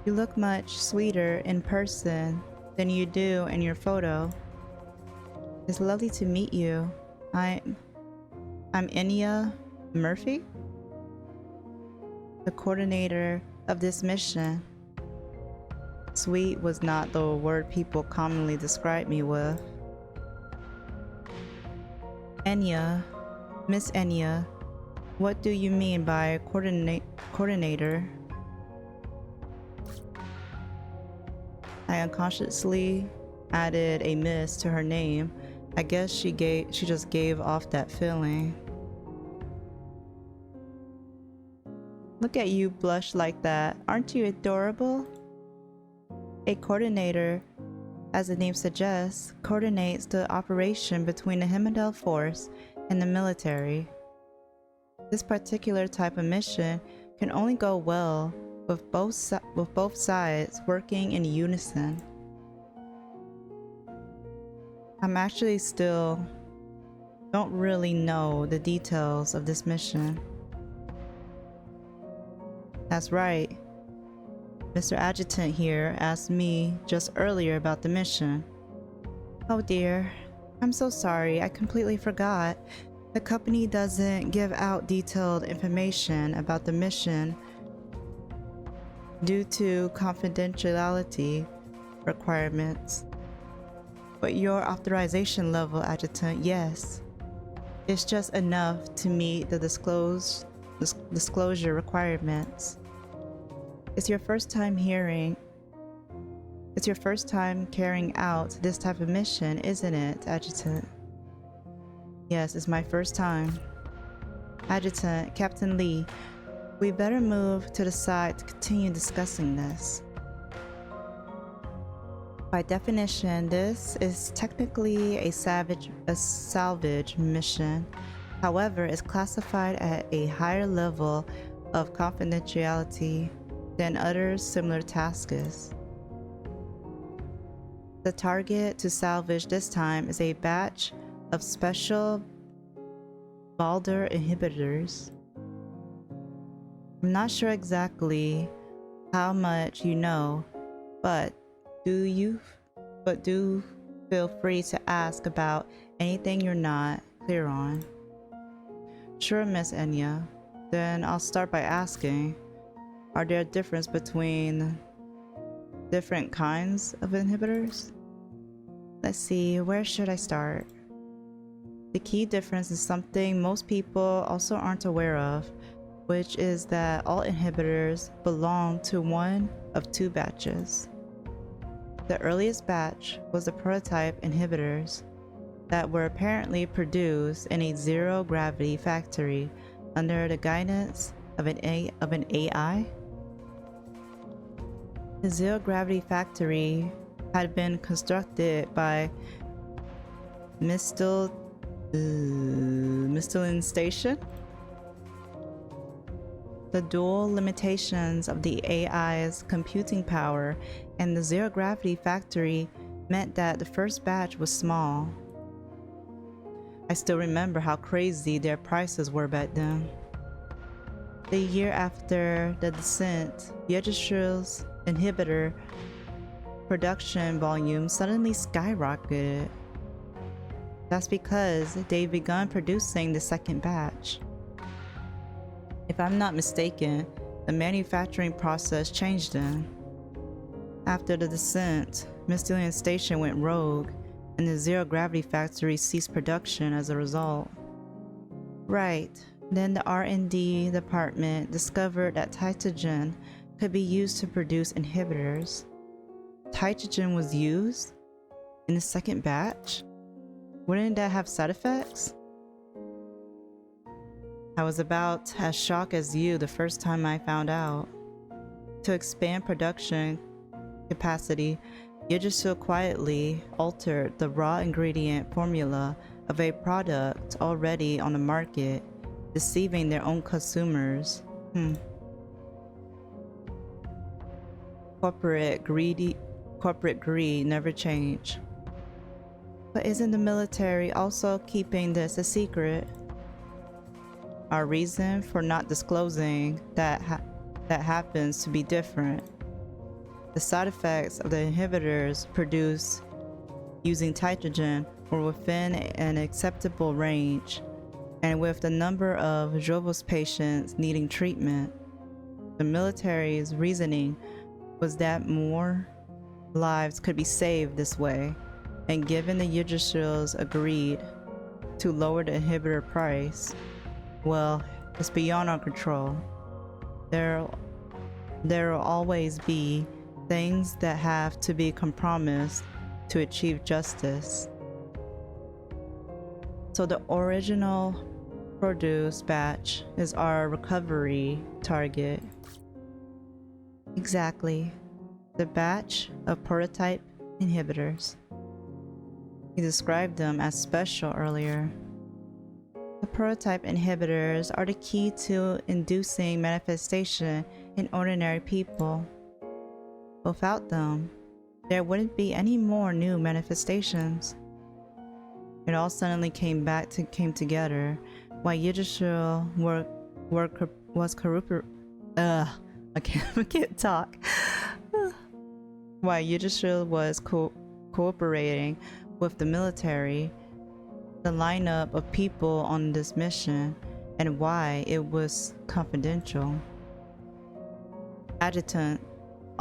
You look much sweeter in person than you do in your photo. It's lovely to meet you. I'm Enya Murphy, the coordinator of this mission. Sweet was not the word people commonly describe me with. Enya, Miss Enya, what do you mean by coordinator? I unconsciously added a miss to her name. I guess she just gave off that feeling. Look at you blush like that. Aren't you adorable? A coordinator, as the name suggests, coordinates the operation between the Himmendale force and the military. This particular type of mission can only go well with both sides working in unison. I'm actually still don't really know the details of this mission. That's right. Mr. Adjutant here asked me just earlier about the mission. Oh dear, I'm so sorry, I completely forgot. The company doesn't give out detailed information about the mission due to confidentiality requirements. But your authorization level, Adjutant, yes. It's just enough to meet the disclosure requirements. It's your first time carrying out this type of mission, isn't it, Adjutant? Yes, it's my first time. Adjutant, Captain Lee, we better move to the side to continue discussing this. By definition, this is technically a salvage mission. However, it's classified at a higher level of confidentiality than other similar tasks. The target to salvage this time is a batch of special Balder inhibitors. I'm not sure exactly how much you know, but do feel free to ask about anything you're not clear on. Sure, Miss Enya. Then I'll start by asking, are there a difference between different kinds of inhibitors? Let's see, where should I start? The key difference is something most people also aren't aware of, which is that all inhibitors belong to one of two batches. The earliest batch was the prototype inhibitors that were apparently produced in a zero-gravity factory under the guidance of an AI. The zero-gravity factory had been constructed by Mistalin Station. The dual limitations of the AI's computing power and the zero-gravity factory meant that the first batch was small. I still remember how crazy their prices were back then. The year after the descent, Yggdrasil's inhibitor production volume suddenly skyrocketed. That's because they've begun producing the second batch. If I'm not mistaken, the manufacturing process changed then. After the descent, Mystelian Station went rogue, and the zero-gravity factory ceased production as a result. Right, then the R&D department discovered that Tytogen could be used to produce inhibitors. Tytogen was used in the second batch? Wouldn't that have side effects? I was about as shocked as you the first time I found out. To expand production capacity, Yggdrasil quietly altered the raw ingredient formula of a product already on the market, deceiving their own consumers. Corporate greed never changed. But isn't the military also keeping this a secret? Our reason for not disclosing that happens to be different. The side effects of the inhibitors produced using Tytogen were within an acceptable range, and with the number of Jovos patients needing treatment, the military's reasoning was that more lives could be saved this way, and given the Yggdrasils agreed to lower the inhibitor price, well, it's beyond our control. There will always be things that have to be compromised to achieve justice. So the original produce batch is our recovery target. Exactly. The batch of prototype inhibitors. You described them as special earlier. The prototype inhibitors are the key to inducing manifestation in ordinary people. Without them, there wouldn't be any more new manifestations. It all suddenly came together while Yggdrasil was While Yggdrasil was cooperating with the military, the lineup of people on this mission, and why it was confidential. Adjutant,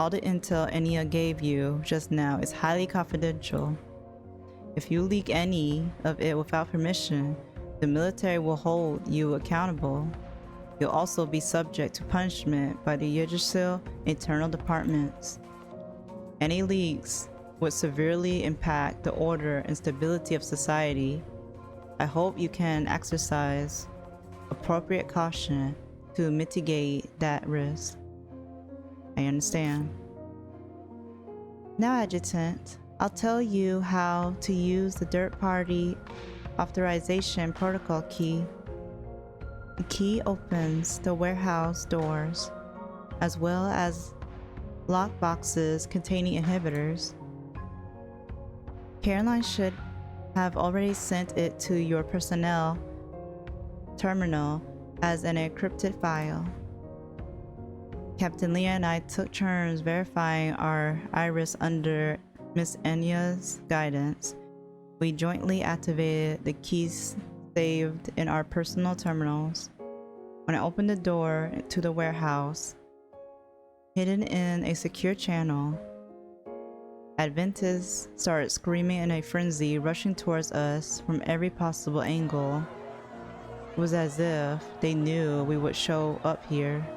All the intel Enya gave you just now is highly confidential. If you leak any of it without permission, the military will hold you accountable. You'll also be subject to punishment by the Yggdrasil internal departments. Any leaks would severely impact the order and stability of society. I hope you can exercise appropriate caution to mitigate that risk. I understand. Now, Adjutant, I'll tell you how to use the Dirt Party authorization protocol key. The key opens the warehouse doors, as well as lock boxes containing inhibitors. Caroline should have already sent it to your personnel terminal as an encrypted file. Captain Leah and I took turns verifying our iris under Miss Enya's guidance. We jointly activated the keys saved in our personal terminals. When I opened the door to the warehouse, hidden in a secure channel, Adventists started screaming in a frenzy, rushing towards us from every possible angle. It was as if they knew we would show up here.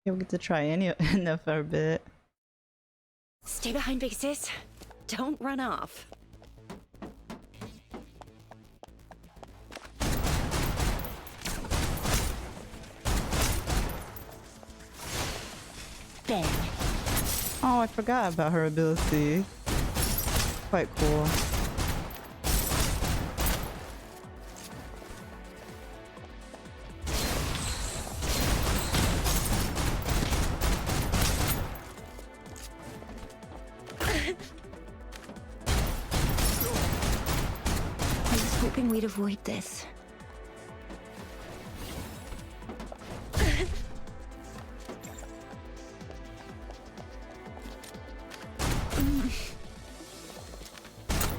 You'll get to try any enough for a bit. Stay behind, big sis. Don't run off. Bang. Oh, I forgot about her ability. Quite cool. I was hoping we'd avoid this.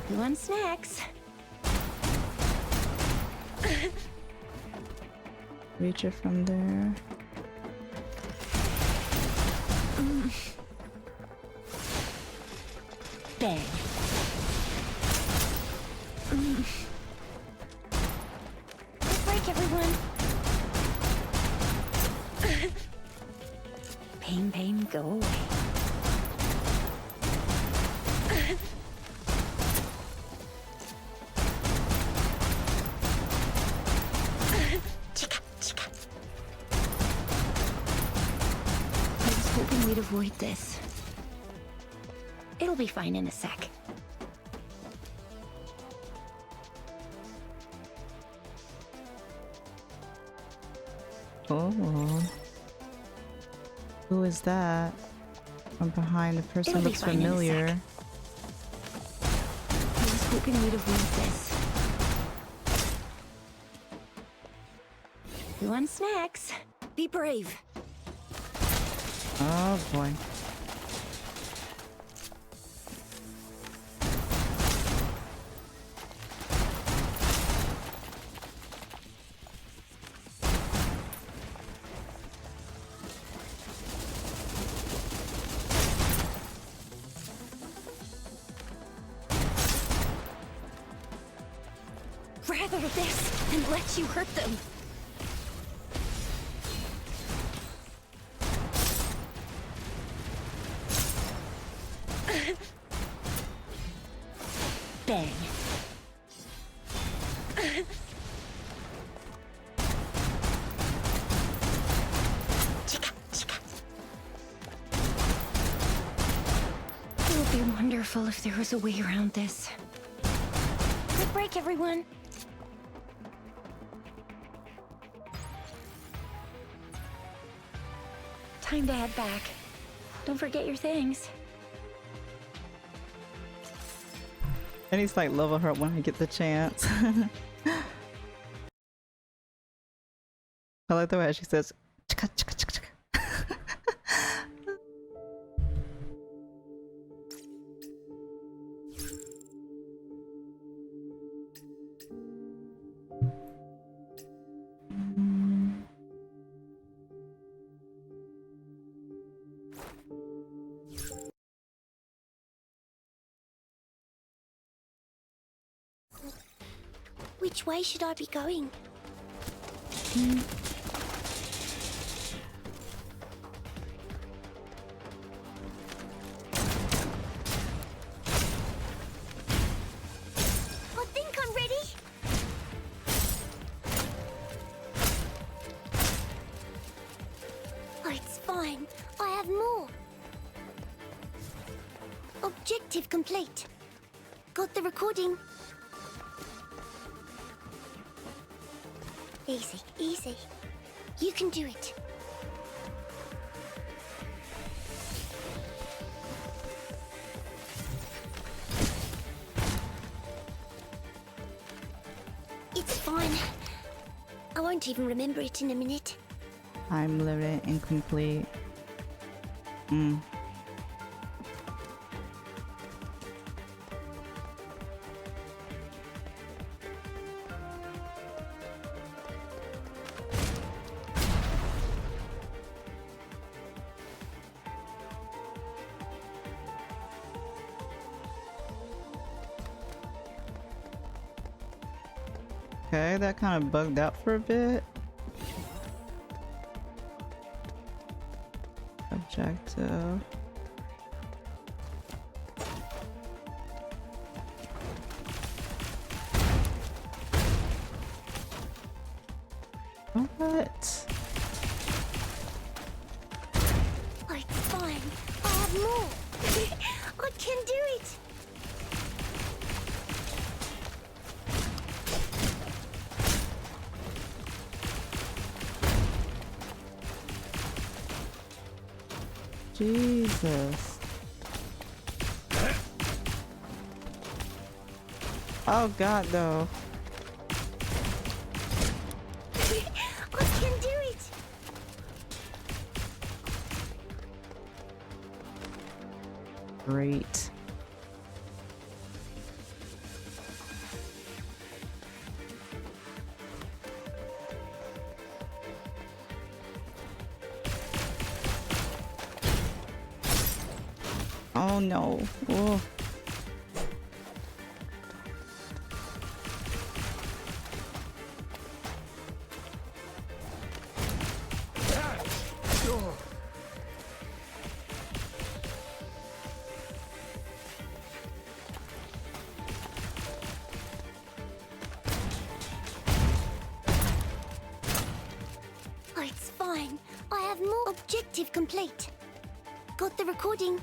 You want snacks? Reach it from there. Bang. Good break, everyone. Pain, go away. I was hoping we'd avoid this. It'll be fine in a sec. Oh. Who is that? From behind, the person It'll be looks fine in a familiar. sec. I was hoping we'd avoid this. You want snacks? Be brave. Oh boy. Rather this than let you hurt them. Bang. Chica, chica. It would be wonderful if there was a way around this. Good break, everyone. Time to head back. Don't forget your things. I need to like level her up when I get the chance. I like the way she says chika chika chika chika. Which way should I be going? I think I'm ready. Oh, it's fine. I have more. Objective complete. Got the recording. Easy, easy. You can do it. It's fine. I won't even remember it in a minute. Time limit incomplete. Okay, that kind of bugged out for a bit. Objective. What? Oh, it's fine. I have more. I can do it. Jesus. Oh god, though. I can do it. Great. Oh no. Oh. Oh, it's fine. I have more. Objective complete. Got the recording.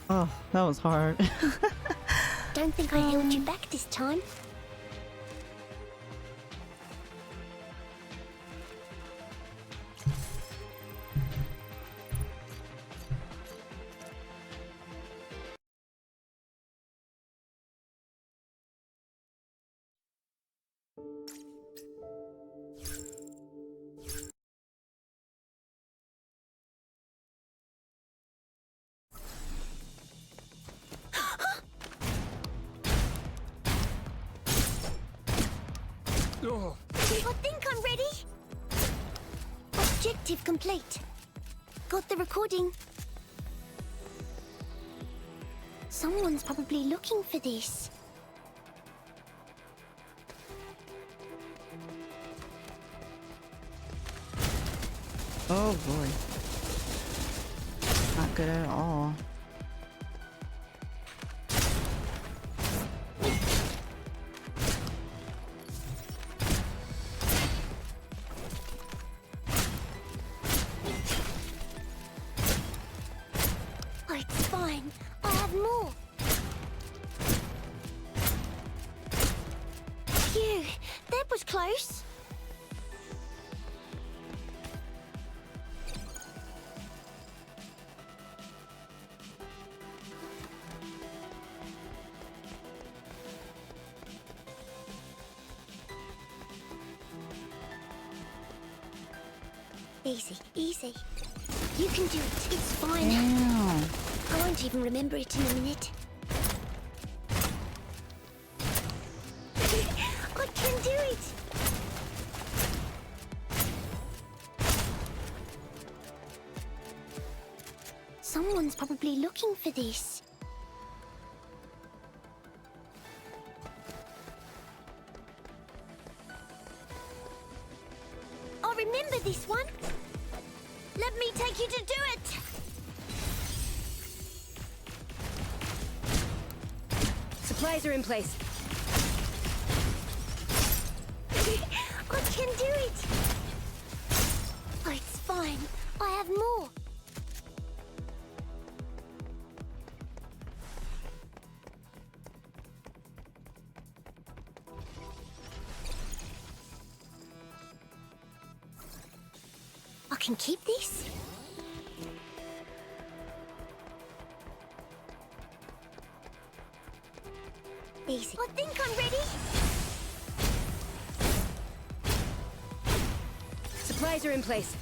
Oh, that was hard. Don't think I held you back this time. I think I'm ready. Objective complete. Got the recording. Someone's probably looking for this. Oh boy. Not good at all. Oh, it's fine. I have more. Phew, that was close. Easy, easy. You can do it. It's fine. Damn. I won't even remember it in a minute. I can do it! Someone's probably looking for this. I remember this one. Let me take you to do it. Supplies are in place. I can do it. Oh, it's fine. I have more. I can keep this. Easy. I think I'm ready. Supplies are in place.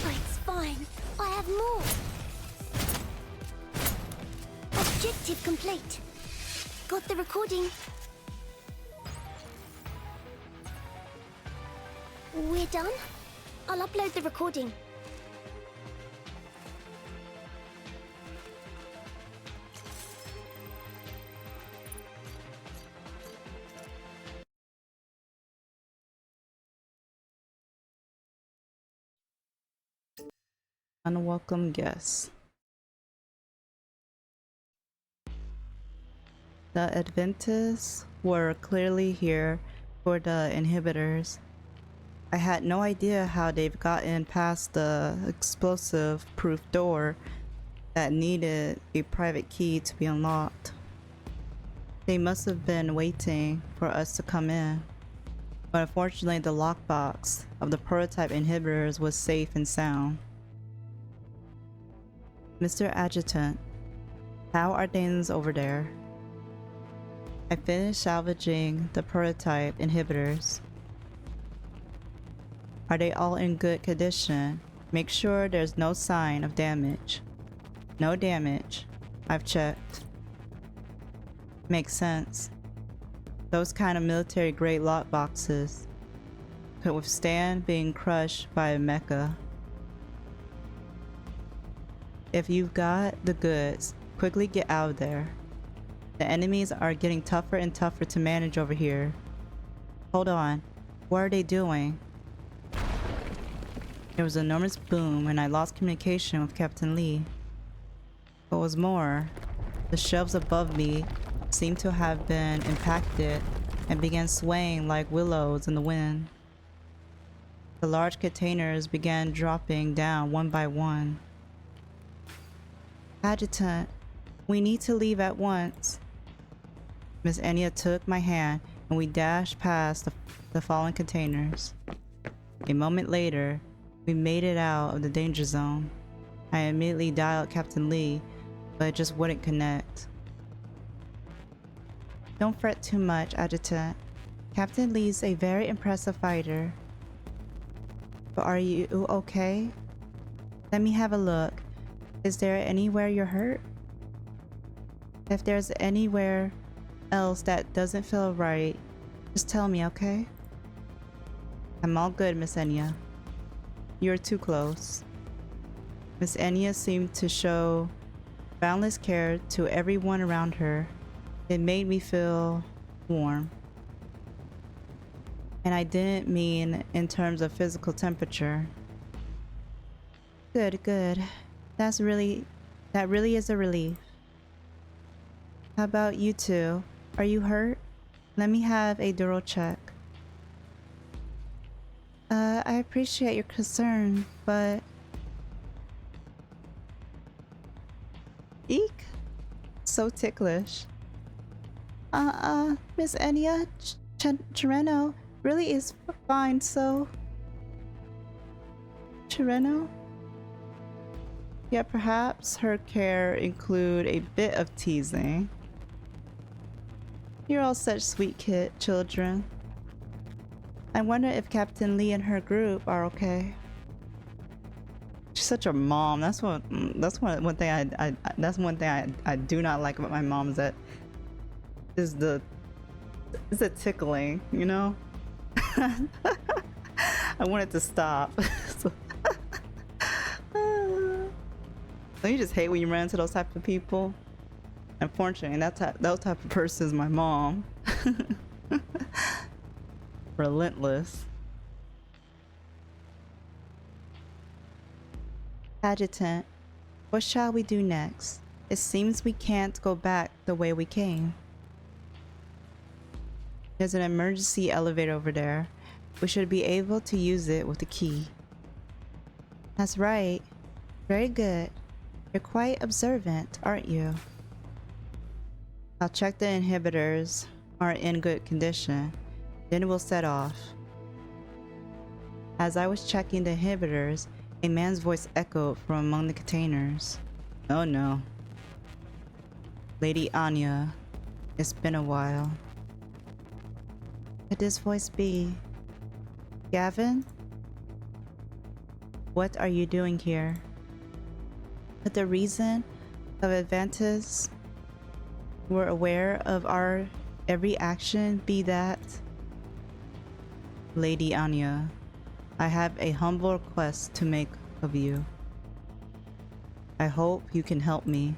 Oh, it's fine. I have more. Objective complete. Got the recording. We're done? I'll upload the recording. Unwelcome guests. The Adventists were clearly here for the inhibitors. I had no idea how they've gotten past the explosive-proof door that needed a private key to be unlocked. They must have been waiting for us to come in. But unfortunately, the lockbox of the prototype inhibitors was safe and sound. Mr. Adjutant, how are things over there? I finished salvaging the prototype inhibitors. Are they all in good condition? Make sure there's no sign of damage. No damage. I've checked. Makes sense. Those kind of military-grade lockboxes could withstand being crushed by a mecha. If you've got the goods, quickly get out of there. The enemies are getting tougher and tougher to manage over here. Hold on. What are they doing? There was an enormous boom and I lost communication with Captain Lee. What was more, the shelves above me seemed to have been impacted and began swaying like willows in the wind. The large containers began dropping down one by one. Adjutant, we need to leave at once. Miss Enya took my hand and we dashed past the fallen containers. A moment later, we made it out of the danger zone. I immediately dialed Captain Lee, but it just wouldn't connect. Don't fret too much, Adjutant. Captain Lee's a very impressive fighter. But are you okay? Let me have a look. Is there anywhere you're hurt? If there's anywhere else that doesn't feel right, just tell me, okay? I'm all good, Miss Enya. You're too close. Miss Enya seemed to show boundless care to everyone around her. It made me feel warm. And I didn't mean in terms of physical temperature. Good, good. That really is a relief. How about you two? Are you hurt? Let me have a thorough check. I appreciate your concern, but... Eek! So ticklish. Miss Enya, Chireno really is fine, so... Chereno? Yet perhaps her care include a bit of teasing. You're all such sweet children. I wonder if Captain Lee and her group are okay. She's such a mom. That's one thing I do not like about my mom, is that is the tickling, you know? I want it to stop. So, don't you just hate when you run into those type of people? Unfortunately, those type of person is my mom. Relentless. Adjutant, what shall we do next? It seems we can't go back the way we came. There's an emergency elevator over there. We should be able to use it with the key. That's right. Very good. You're quite observant, aren't you? I'll check the inhibitors are in good condition. Then we'll set off. As I was checking the inhibitors, a man's voice echoed from among the containers. Oh no. Lady Anya, it's been a while. Could this voice be? Gavin? What are you doing here? Could the reason of Adventus were aware of our every action be that? Lady Anya, I have a humble request to make of you. I hope you can help me.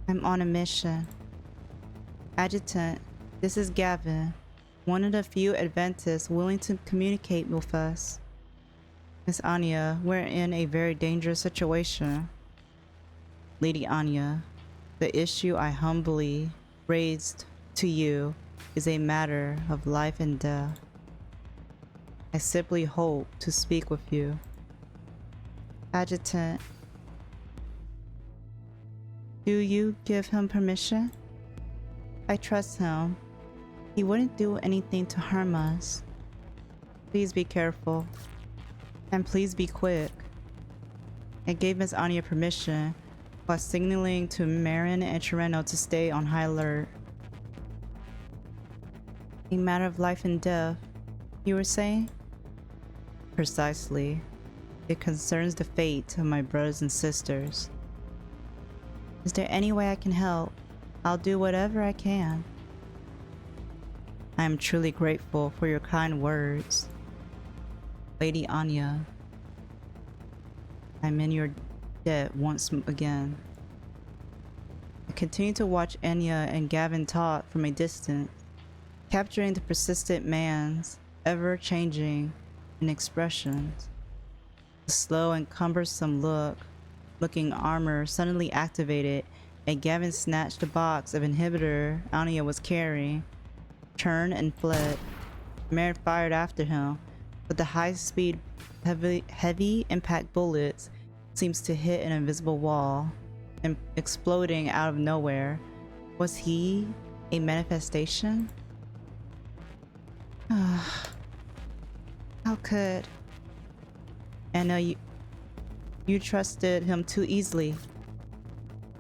I'm on a mission. Adjutant, this is Gavin, one of the few Adventists willing to communicate with us. Miss Anya, we're in a very dangerous situation. Lady Anya, the issue I humbly raised to you is a matter of life and death. I simply hope to speak with you. Adjutant, do you give him permission? I trust him. He wouldn't do anything to harm us. Please be careful. And please be quick. I gave Miss Anya permission while signaling to Marin and Chereno to stay on high alert. A matter of life and death, you were saying? Precisely. It concerns the fate of my brothers and sisters. Is there any way I can help? I'll do whatever I can. I am truly grateful for your kind words. Lady Anya, I'm in your debt once again. I continue to watch Anya and Gavin talk from a distance, capturing the persistent man's ever-changing expressions. The slow and cumbersome looking armor suddenly activated, and Gavin snatched the box of inhibitor Anya was carrying, turned and fled. Marin fired after him, but the high-speed, heavy impact bullets seems to hit an invisible wall and exploding out of nowhere. Was he a manifestation? How could? Anna, you trusted him too easily.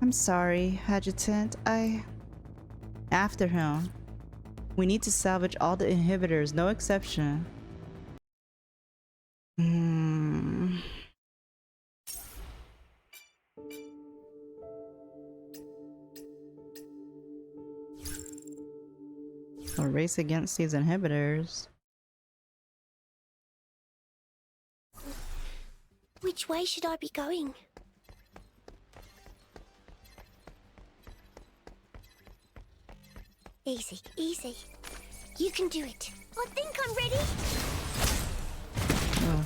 I'm sorry, Adjutant. After him. We need to salvage all the inhibitors, no exception. A race against these inhibitors. Which way should I be going? Easy, easy. You can do it. I think I'm ready. Oh,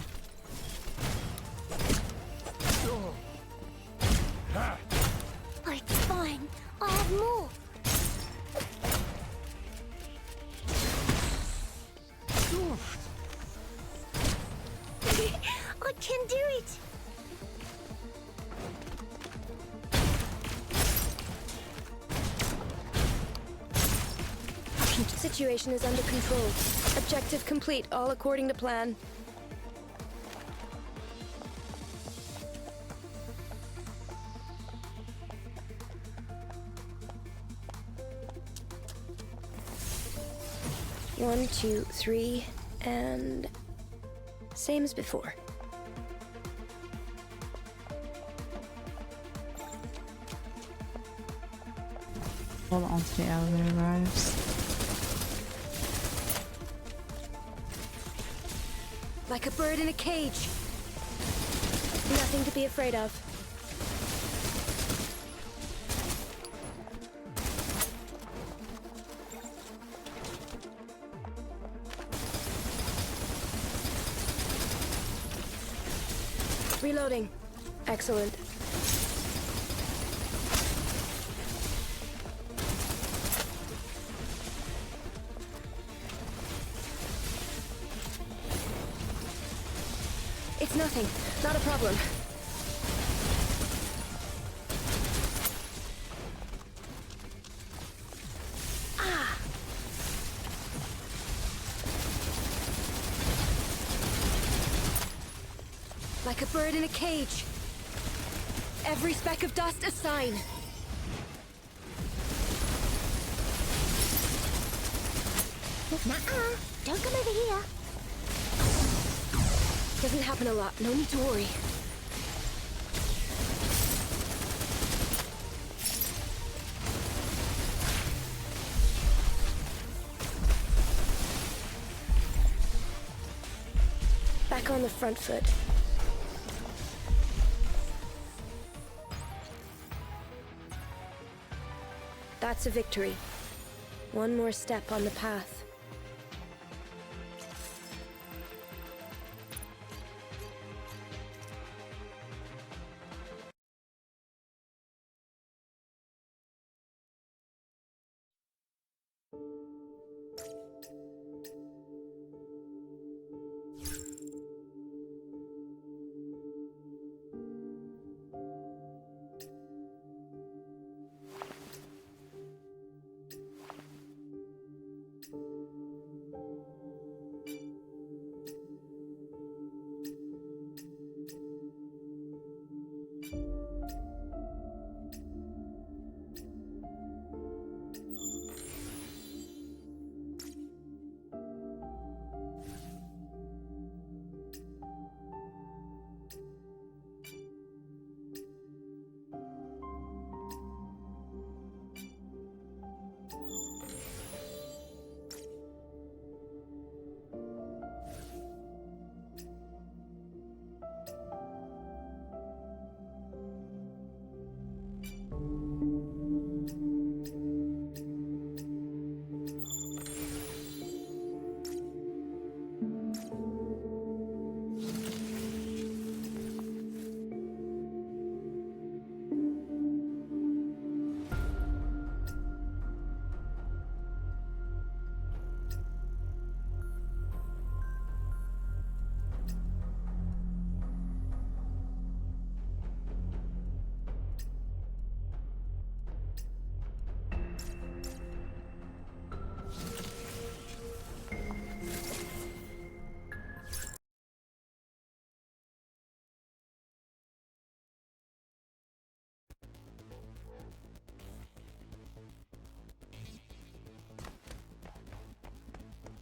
it's fine. I have more. I can do it. Situation is under control. Objective complete, all according to plan. 1, 2, 3, and same as before. Hold on to the elevator arrives. Like a bird in a cage. Nothing to be afraid of. Reloading. Excellent. It's nothing. Not a problem. Ah! Like a bird in a cage. Every speck of dust a sign. Nuh-uh. Don't come over here. Doesn't happen a lot. No need to worry. Back on the front foot. That's a victory. One more step on the path.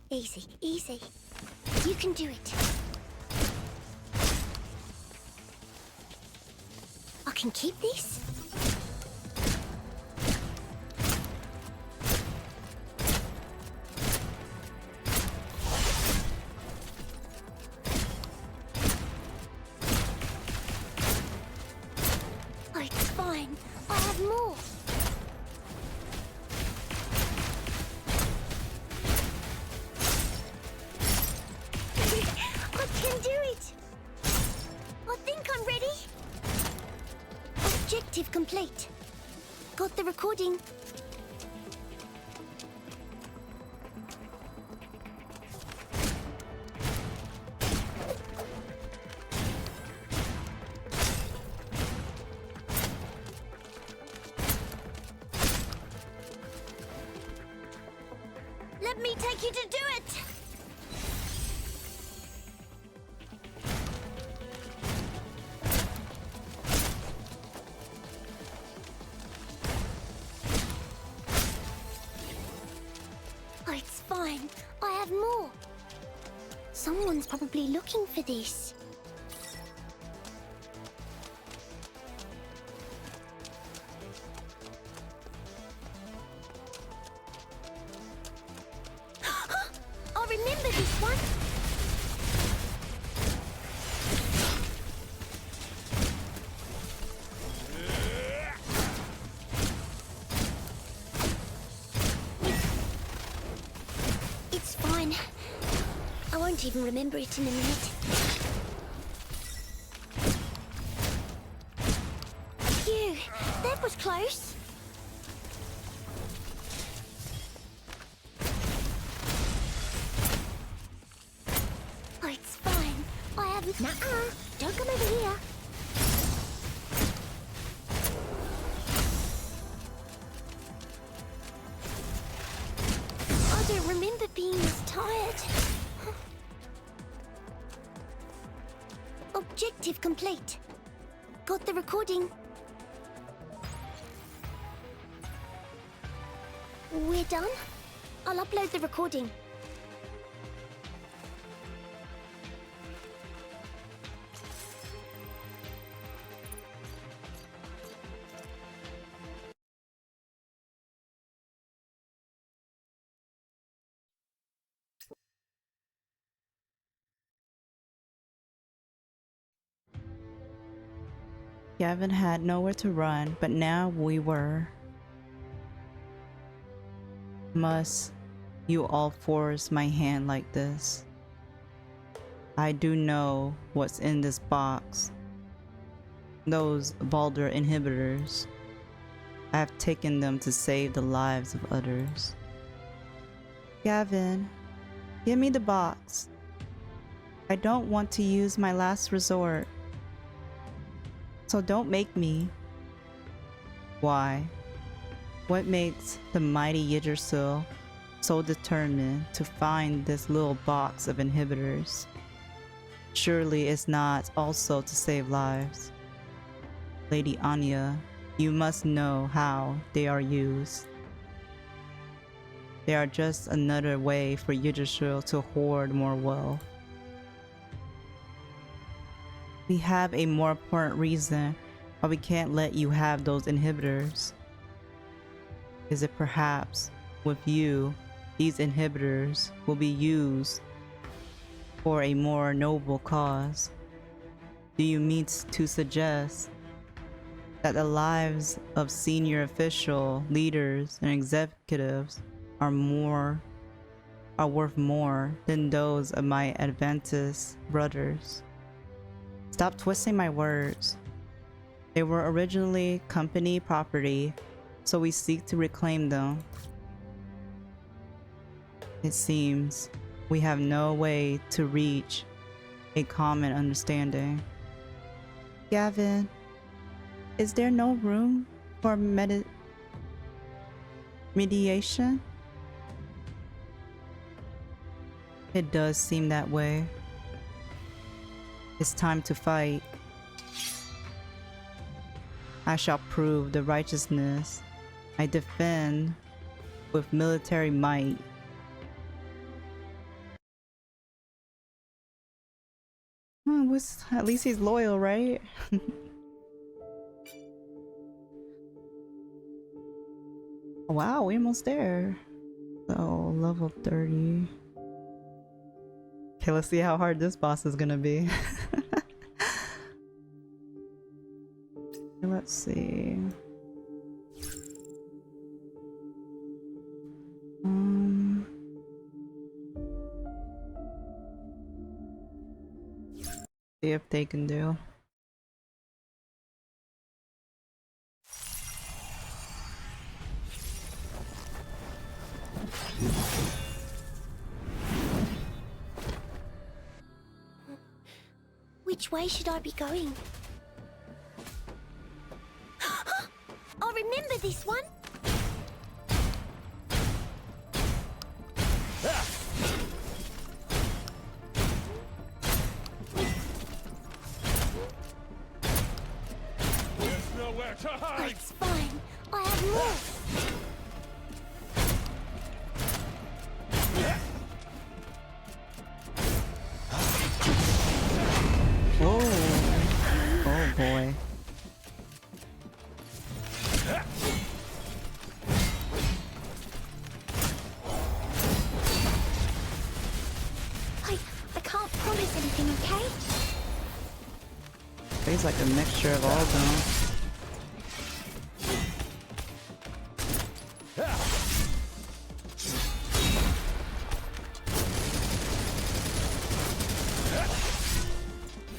Easy, easy. You can do it. I can keep this. Oh, it's fine. I have more. I can do it. I think I'm ready. Objective complete. Got the recording. Let me take you to do it. Oh, it's fine. I Someone's probably looking for this. I remember this one. It's fine. I won't even remember it in a minute. Phew, that was close. Oh, it's fine. I haven't... Nuh-uh. Don't come over here. I don't remember being this tired. Objective complete. Got the recording. We're done. I'll upload the recording. Gavin had nowhere to run, but now we were. Must you all force my hand like this? I do know what's in this box. Those Baldur inhibitors. I have taken them to save the lives of others. Gavin, give me the box. I don't want to use my last resort. So don't make me. Why? What makes the mighty Yggdrasil so determined to find this little box of inhibitors? Surely it's not also to save lives. Lady Anya, you must know how they are used. They are just another way for Yggdrasil to hoard more wealth. We have a more important reason why we can't let you have those inhibitors. Is it perhaps with you, these inhibitors will be used for a more noble cause? Do you mean to suggest that the lives of senior official leaders and executives are worth more than those of my Adventist brothers? Stop twisting my words. They were originally company property, so we seek to reclaim them. It seems we have no way to reach a common understanding. Gavin, is there no room for mediation? It does seem that way. It's time to fight. I shall prove the righteousness I defend with military might. At least he's loyal, right? Wow, we're almost there. So, level 30. Okay, let's see how hard this boss is gonna be. Let's see. See if they can do. Which way should I be going? I remember this one. There's nowhere to hide. It's fine. I have more. Tastes like a mixture of all of them.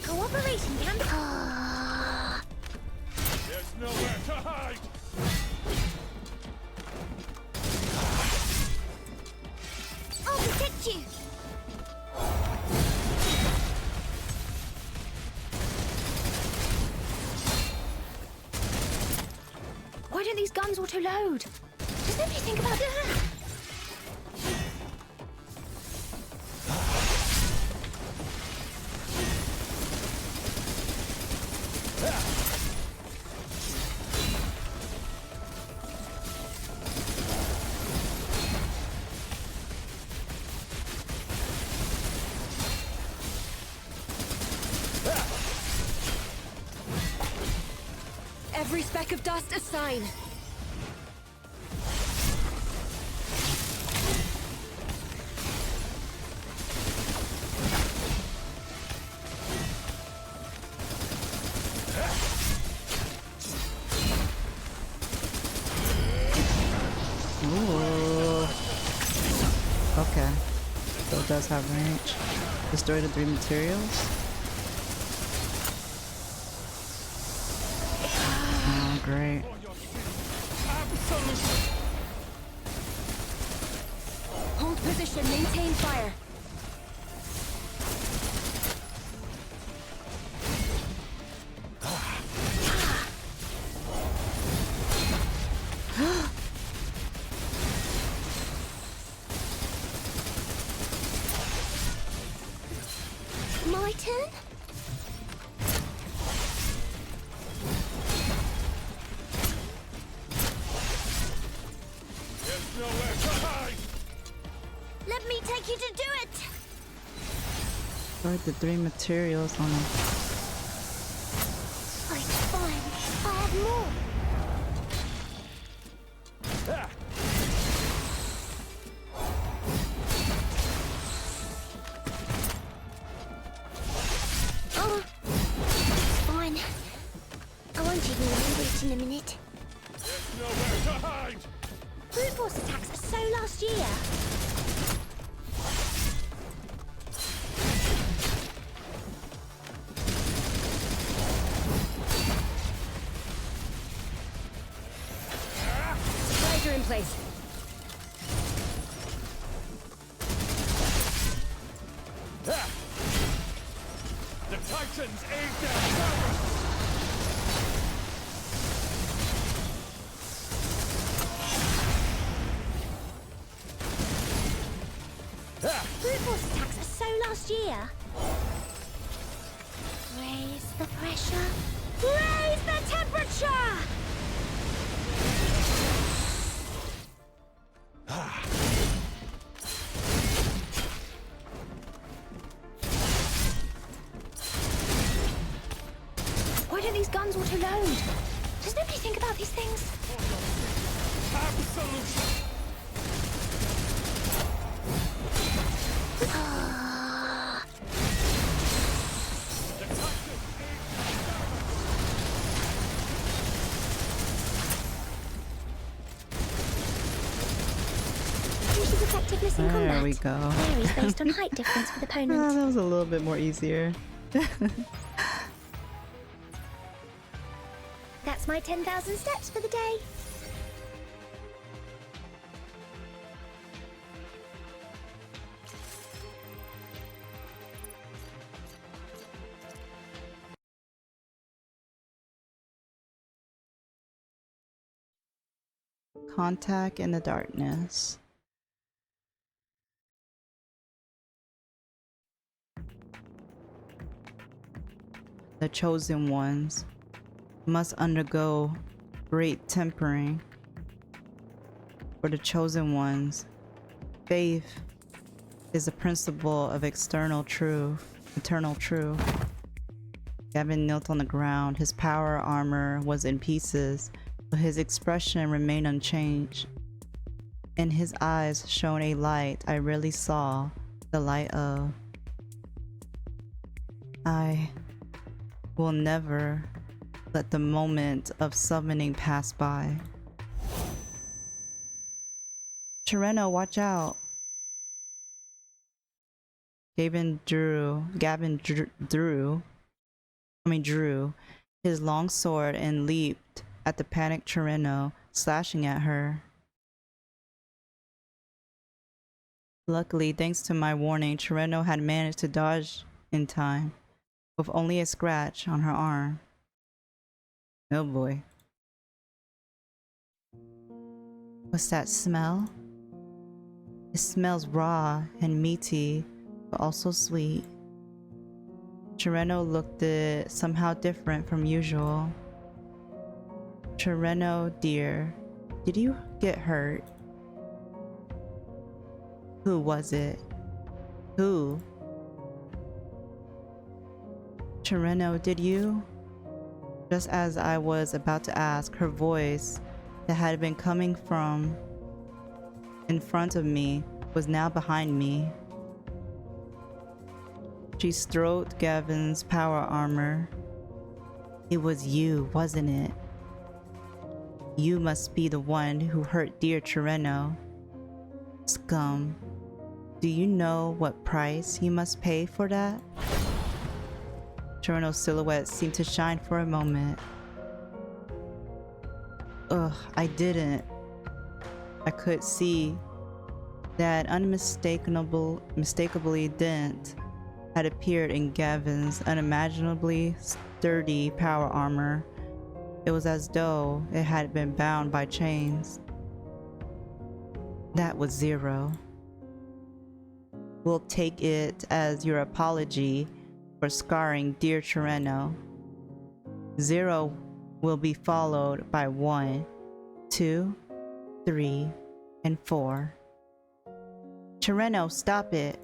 Cooperation can. There's nowhere to hide! I'll protect you. Why don't these guns auto-load? Does nobody think about that? Every speck of dust a sign. Ooh. Okay. So it does have range. Destroy the 3 materials. Oh, great. Hold position, maintain fire. My turn? There's nowhere to hide! Let me take you to do it! Destroy the 3 materials on them. It's fine. I have more. Oh, it's fine. I won't even remember it in a minute. There's nowhere to hide! Brute force attacks are so last year. Supplies are in place. The Titans aim their power! Brute force attacks are so last year. Raise the pressure. Raise the temperature! Why don't these guns auto-load? Does nobody think about these things? Absolution! The Titans Uses effectiveness in There combat. we go. Varies based on height difference with opponent. That was a little bit more easier. That's my 10,000 steps for the day. Contact in the darkness. The chosen ones must undergo great tempering. For the chosen ones, faith is the principle of eternal truth. Gavin knelt on the ground. His power armor was in pieces, but his expression remained unchanged. In his eyes shone a light I rarely saw the light of. I will never let the moment of summoning pass by. Tireno, watch out! Gavin drew his long sword and leaped at the panicked Tireno, slashing at her. Luckily, thanks to my warning, Tireno had managed to dodge in time, with only a scratch on her arm. Oh boy. What's that smell? It smells raw and meaty, but also sweet. Tireno looked somehow different from usual. Tireno, dear, did you get hurt? Who was it? Who? Tireno, did you? Just as I was about to ask, her voice that had been coming from in front of me was now behind me. She stroked Gavin's power armor. It was you, wasn't it? You must be the one who hurt dear Tireno. Scum. Do you know what price you must pay for that? Tireno's silhouette seemed to shine for a moment. Ugh, I didn't. I could see that unmistakably dent had appeared in Gavin's unimaginably sturdy power armor. It was as though it had been bound by chains. That was Zero. We'll take it as your apology for scarring dear Tireno. Zero will be followed by 1, 2, 3, and 4. Tireno, stop it!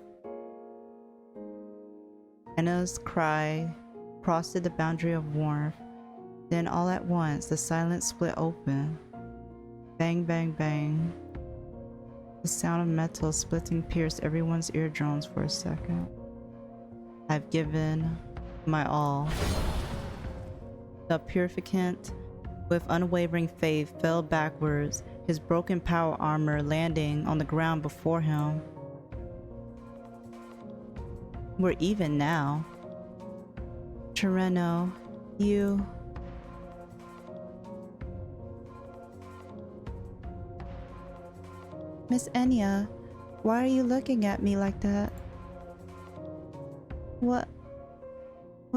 Anna's cry crossed the boundary of warmth. Then all at once, the silence split open. Bang, bang, bang. The sound of metal splitting pierced everyone's eardrums for a second. I've given my all. The purificant, with unwavering faith, fell backwards, his broken power armor landing on the ground before him. We're even now. Tireno, you... Miss Enya, why are you looking at me like that? What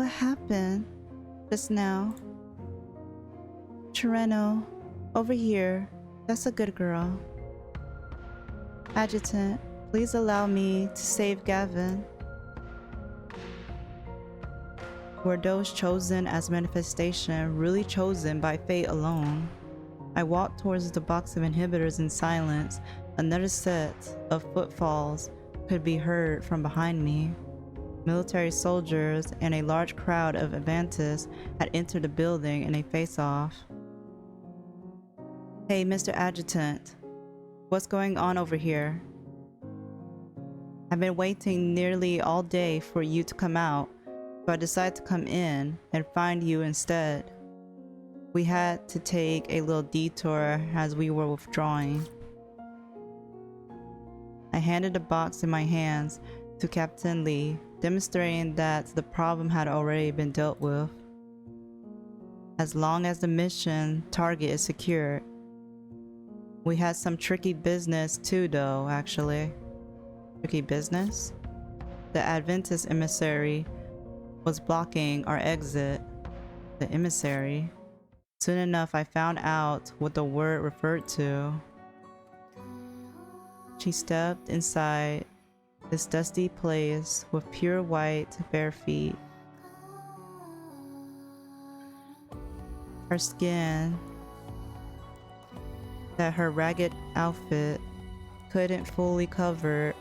happened just now? Tireno, over here. That's a good girl. Adjutant, please allow me to save Gavin. Were those chosen as manifestation really chosen by fate alone? I walked towards the box of inhibitors in silence. Another set of footfalls could be heard from behind me. Military soldiers and a large crowd of Avantis had entered the building in a face-off. Hey, Mr. Adjutant, what's going on over here? I've been waiting nearly all day for you to come out, so I decided to come in and find you instead. We had to take a little detour as we were withdrawing. I handed the box in my hands to Captain Lee, demonstrating that the problem had already been dealt with. As long as the mission target is secured. We had some tricky business too though, actually. Tricky business? The Adventist emissary was blocking our exit. The emissary? Soon enough I found out what the word referred to. She stepped inside this dusty place with pure white bare feet. Her skin, that her ragged outfit couldn't fully cover,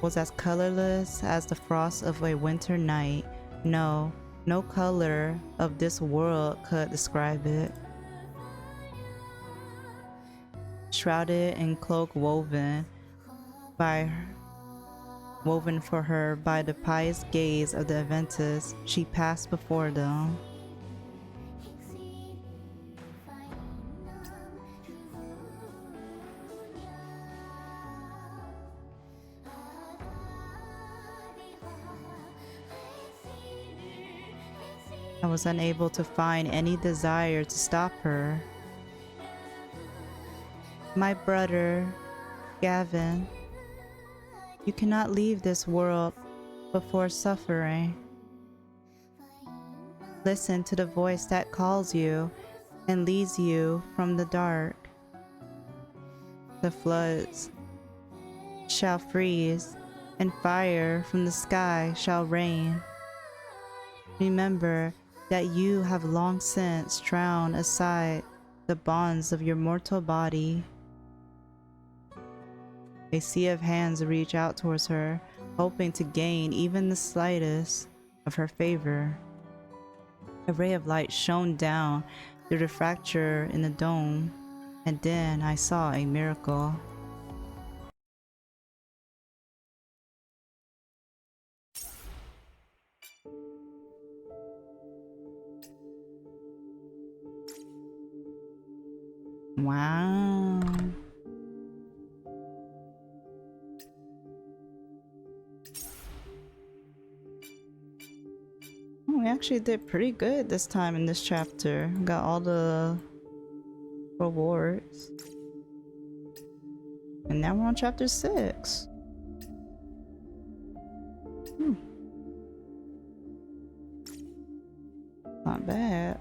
was as colorless as the frost of a winter night. No color of this world could describe it. Shrouded in cloak woven by woven for her by the pious gaze of the Aventus, she passed before them. I was unable to find any desire to stop her. My brother, Gavin, you cannot leave this world before suffering. Listen to the voice that calls you and leads you from the dark. The floods shall freeze, and fire from the sky shall rain. Remember that you have long since drowned aside the bonds of your mortal body. A sea of hands reach out towards her, hoping to gain even the slightest of her favor. A ray of light shone down through the fracture in the dome, and then I saw a miracle. Wow. Oh, we actually did pretty good this time in this chapter. Got all the rewards. And now we're on chapter 6. Not bad.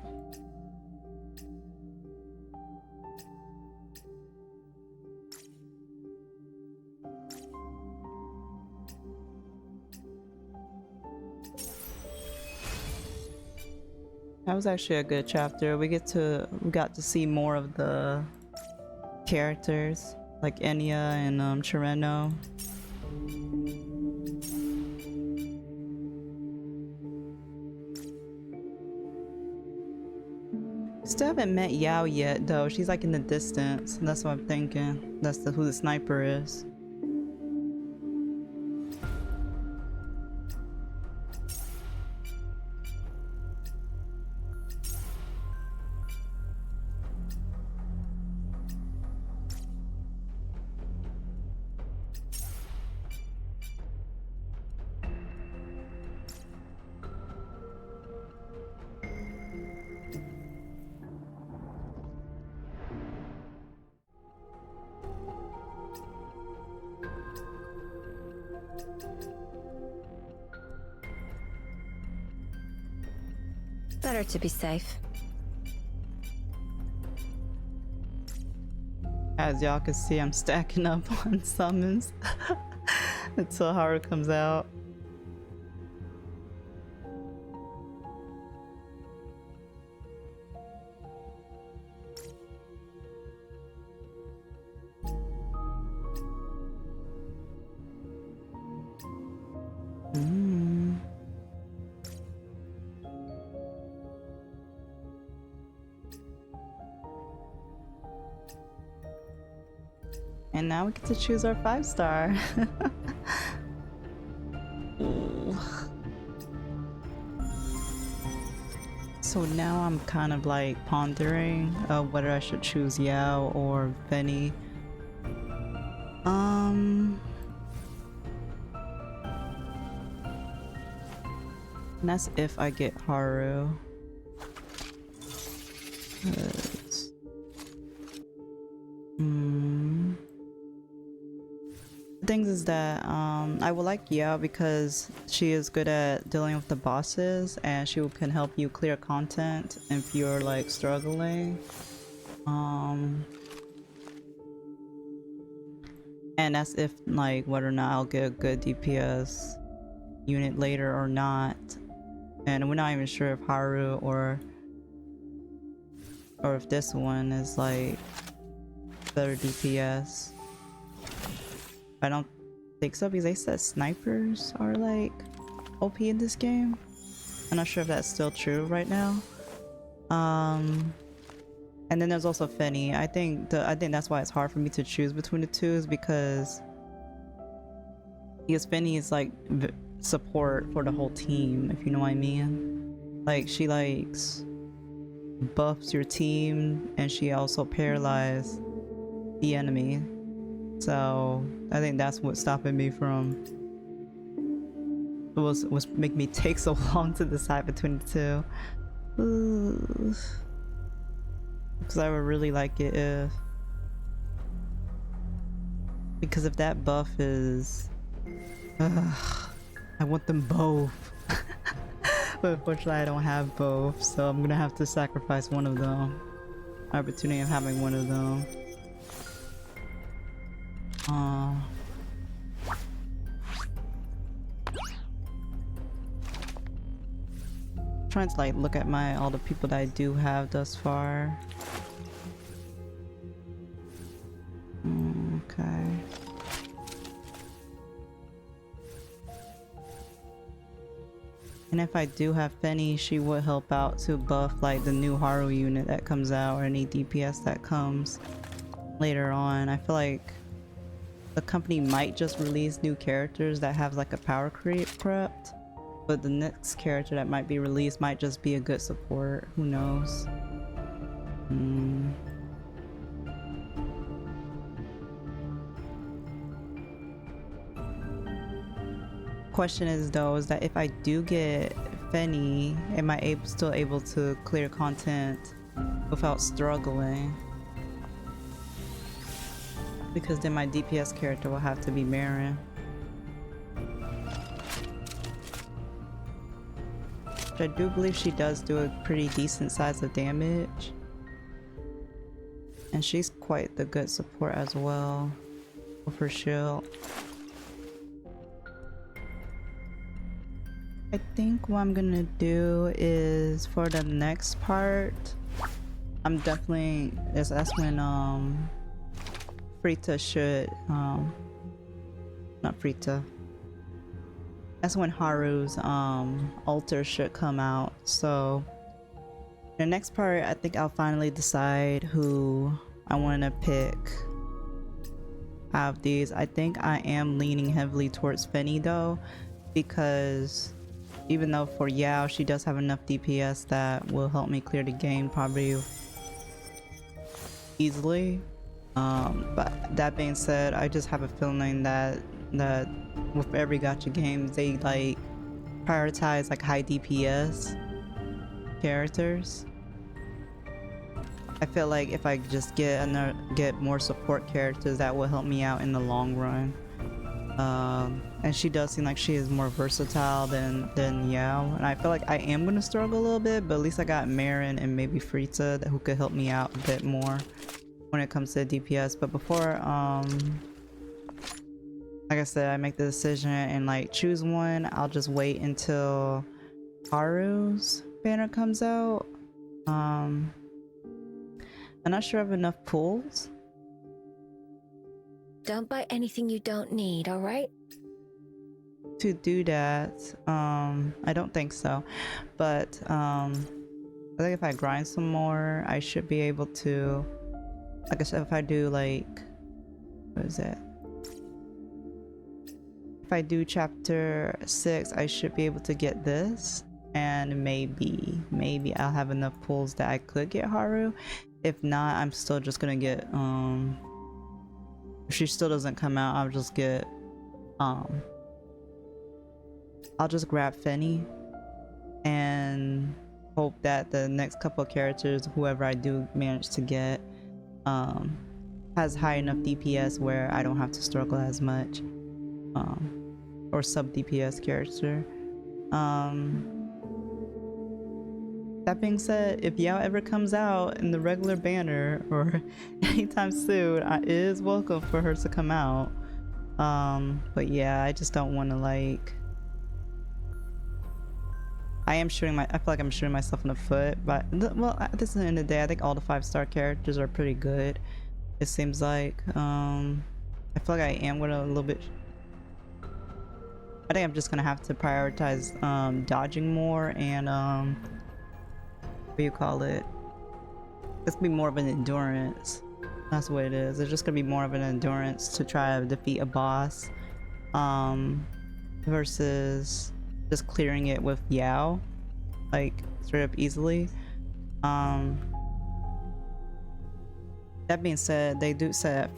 That was actually a good chapter. We got to see more of the characters like Enya and Chireno. Still haven't met Yao yet though. She's like in the distance. That's what I'm thinking. That's who the sniper is. Better to be safe. As y'all can see, I'm stacking up on summons until Haru comes out. And now we get to choose our 5-star. So now I'm kind of like pondering whether I should choose Yao or Fenny. And that's if I get Haru. The thing is that I would like Yao because she is good at dealing with the bosses and she can help you clear content if you're like struggling. And that's if like whether or not I'll get a good DPS unit later or not. And we're not even sure if Haru or if this one is like better DPS. I don't think so because they said snipers are like OP in this game. I'm not sure if that's still true right now. And then there's also Fenny. I think that's why it's hard for me to choose between the two is because Because Finny is like support for the whole team, if you know what I mean. Like she likes buffs your team, and she also paralyzes the enemy. So I think that's what's stopping me from was make me take so long to decide between the two. Because I would really like it if, because if that buff is I want them both. But unfortunately I don't have both, so I'm gonna have to sacrifice one of them. Opportunity of having one of them. Trying to like look at all the people that I do have thus far. Okay. And if I do have Fenny, she would help out to buff like the new Haru unit that comes out, or any DPS that comes later on. I feel like the company might just release new characters that have like a power creep prepped, but the next character that might be released might just be a good support. Who knows? Question is though, is that if I do get Fenny, am I still able to clear content without struggling? Because then my DPS character will have to be Marin. Which I do believe she does do a pretty decent size of damage. And she's quite the good support as well with her shield. I think what I'm gonna do is for the next part, I'm definitely, that's when Frita should, not Frita, that's when Haru's altar should come out. So the next part, I think I'll finally decide who I want to pick out of these. I think I am leaning heavily towards Fenny though, because even though for Yao she does have enough DPS that will help me clear the game probably easily, but that being said, I just have a feeling that with every gacha game they like prioritize like high DPS characters. I feel like if I just get more support characters, that will help me out in the long run. And she does seem like she is more versatile than Yao, and I feel like I am gonna struggle a little bit, but at least I got Marin and maybe Frita who could help me out a bit more when it comes to DPS. But before like I said, I make the decision and like choose one, I'll just wait until Haru's banner comes out. I'm not sure I have enough pools. Don't buy anything you don't need, alright? To do that. I don't think so, but I think if I grind some more, I should be able to, like I said, if I do like, what is it? If I do chapter 6, I should be able to get this, and maybe I'll have enough pulls that I could get Haru. If not, I'm still just gonna get if she still doesn't come out, I'll just get I'll just grab Fenny and hope that the next couple of characters, whoever I do manage to get, has high enough DPS where I don't have to struggle as much, or sub DPS character. That being said, if Yao ever comes out in the regular banner or anytime soon, it is welcome for her to come out. But yeah, I just don't want to like, I feel like I'm shooting myself in the foot, but well, at the end of the day, I think all the 5-star characters are pretty good. It seems like, I feel like I am gonna I think I'm just gonna have to prioritize dodging more and what do you call it? It's gonna be more of an endurance. That's what it is. It's just gonna be more of an endurance to try to defeat a boss versus just clearing it with Yao, like straight up easily. That being said, they do say that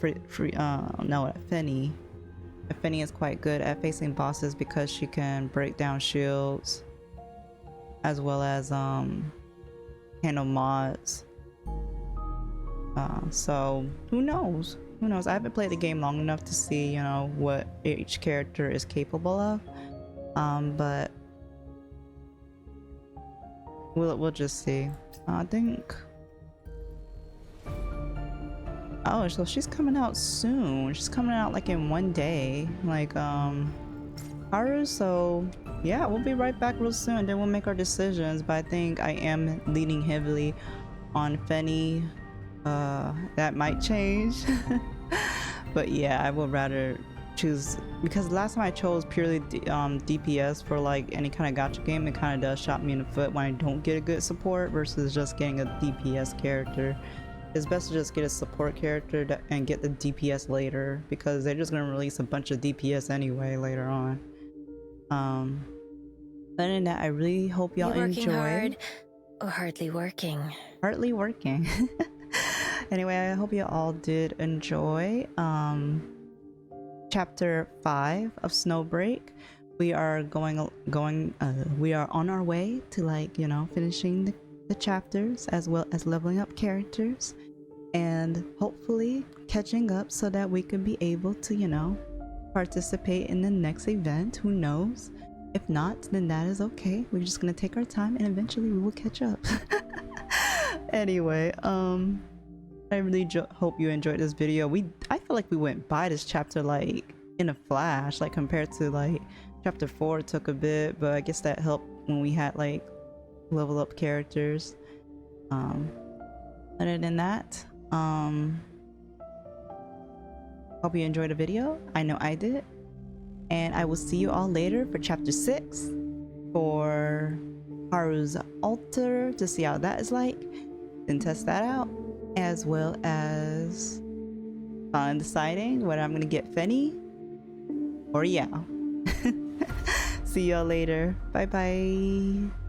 Fenny is quite good at facing bosses because she can break down shields as well as handle mods. So who knows? Who knows? I haven't played the game long enough to see, you know, what each character is capable of. But we'll just see. I think. Oh, so she's coming out soon. She's coming out like in 1 day, like Haru. So yeah, we'll be right back real soon. Then we'll make our decisions. But I think I am leaning heavily on Fenny. That might change. But yeah, I would rather choose, because last time I chose purely DPS for like any kind of gacha game, it kind of does shot me in the foot when I don't get a good support versus just getting a DPS character. It's best to just get a support character and get the DPS later, because they're just gonna release a bunch of DPS anyway later on. Other than that, I really hope y'all enjoy. Hard, or hardly working? Hardly working. Anyway, I hope you all did enjoy chapter 5 of Snowbreak. We are we are on our way to, like, you know, finishing the chapters as well as leveling up characters and hopefully catching up so that we can be able to, you know, participate in the next event. Who knows? If not, then that is okay. We're just gonna take our time and eventually we will catch up. Anyway, I really hope you enjoyed this video. I feel like we went by this chapter like in a flash, like compared to like chapter 4 it took a bit, but I guess that helped when we had like level up characters. Other than that, hope you enjoyed the video. I know I did, and I will see you all later for chapter 6 for Haru's altar to see how that is like, then test that out, as well as deciding whether I'm gonna get Fenny or Yao. See y'all later. Bye bye.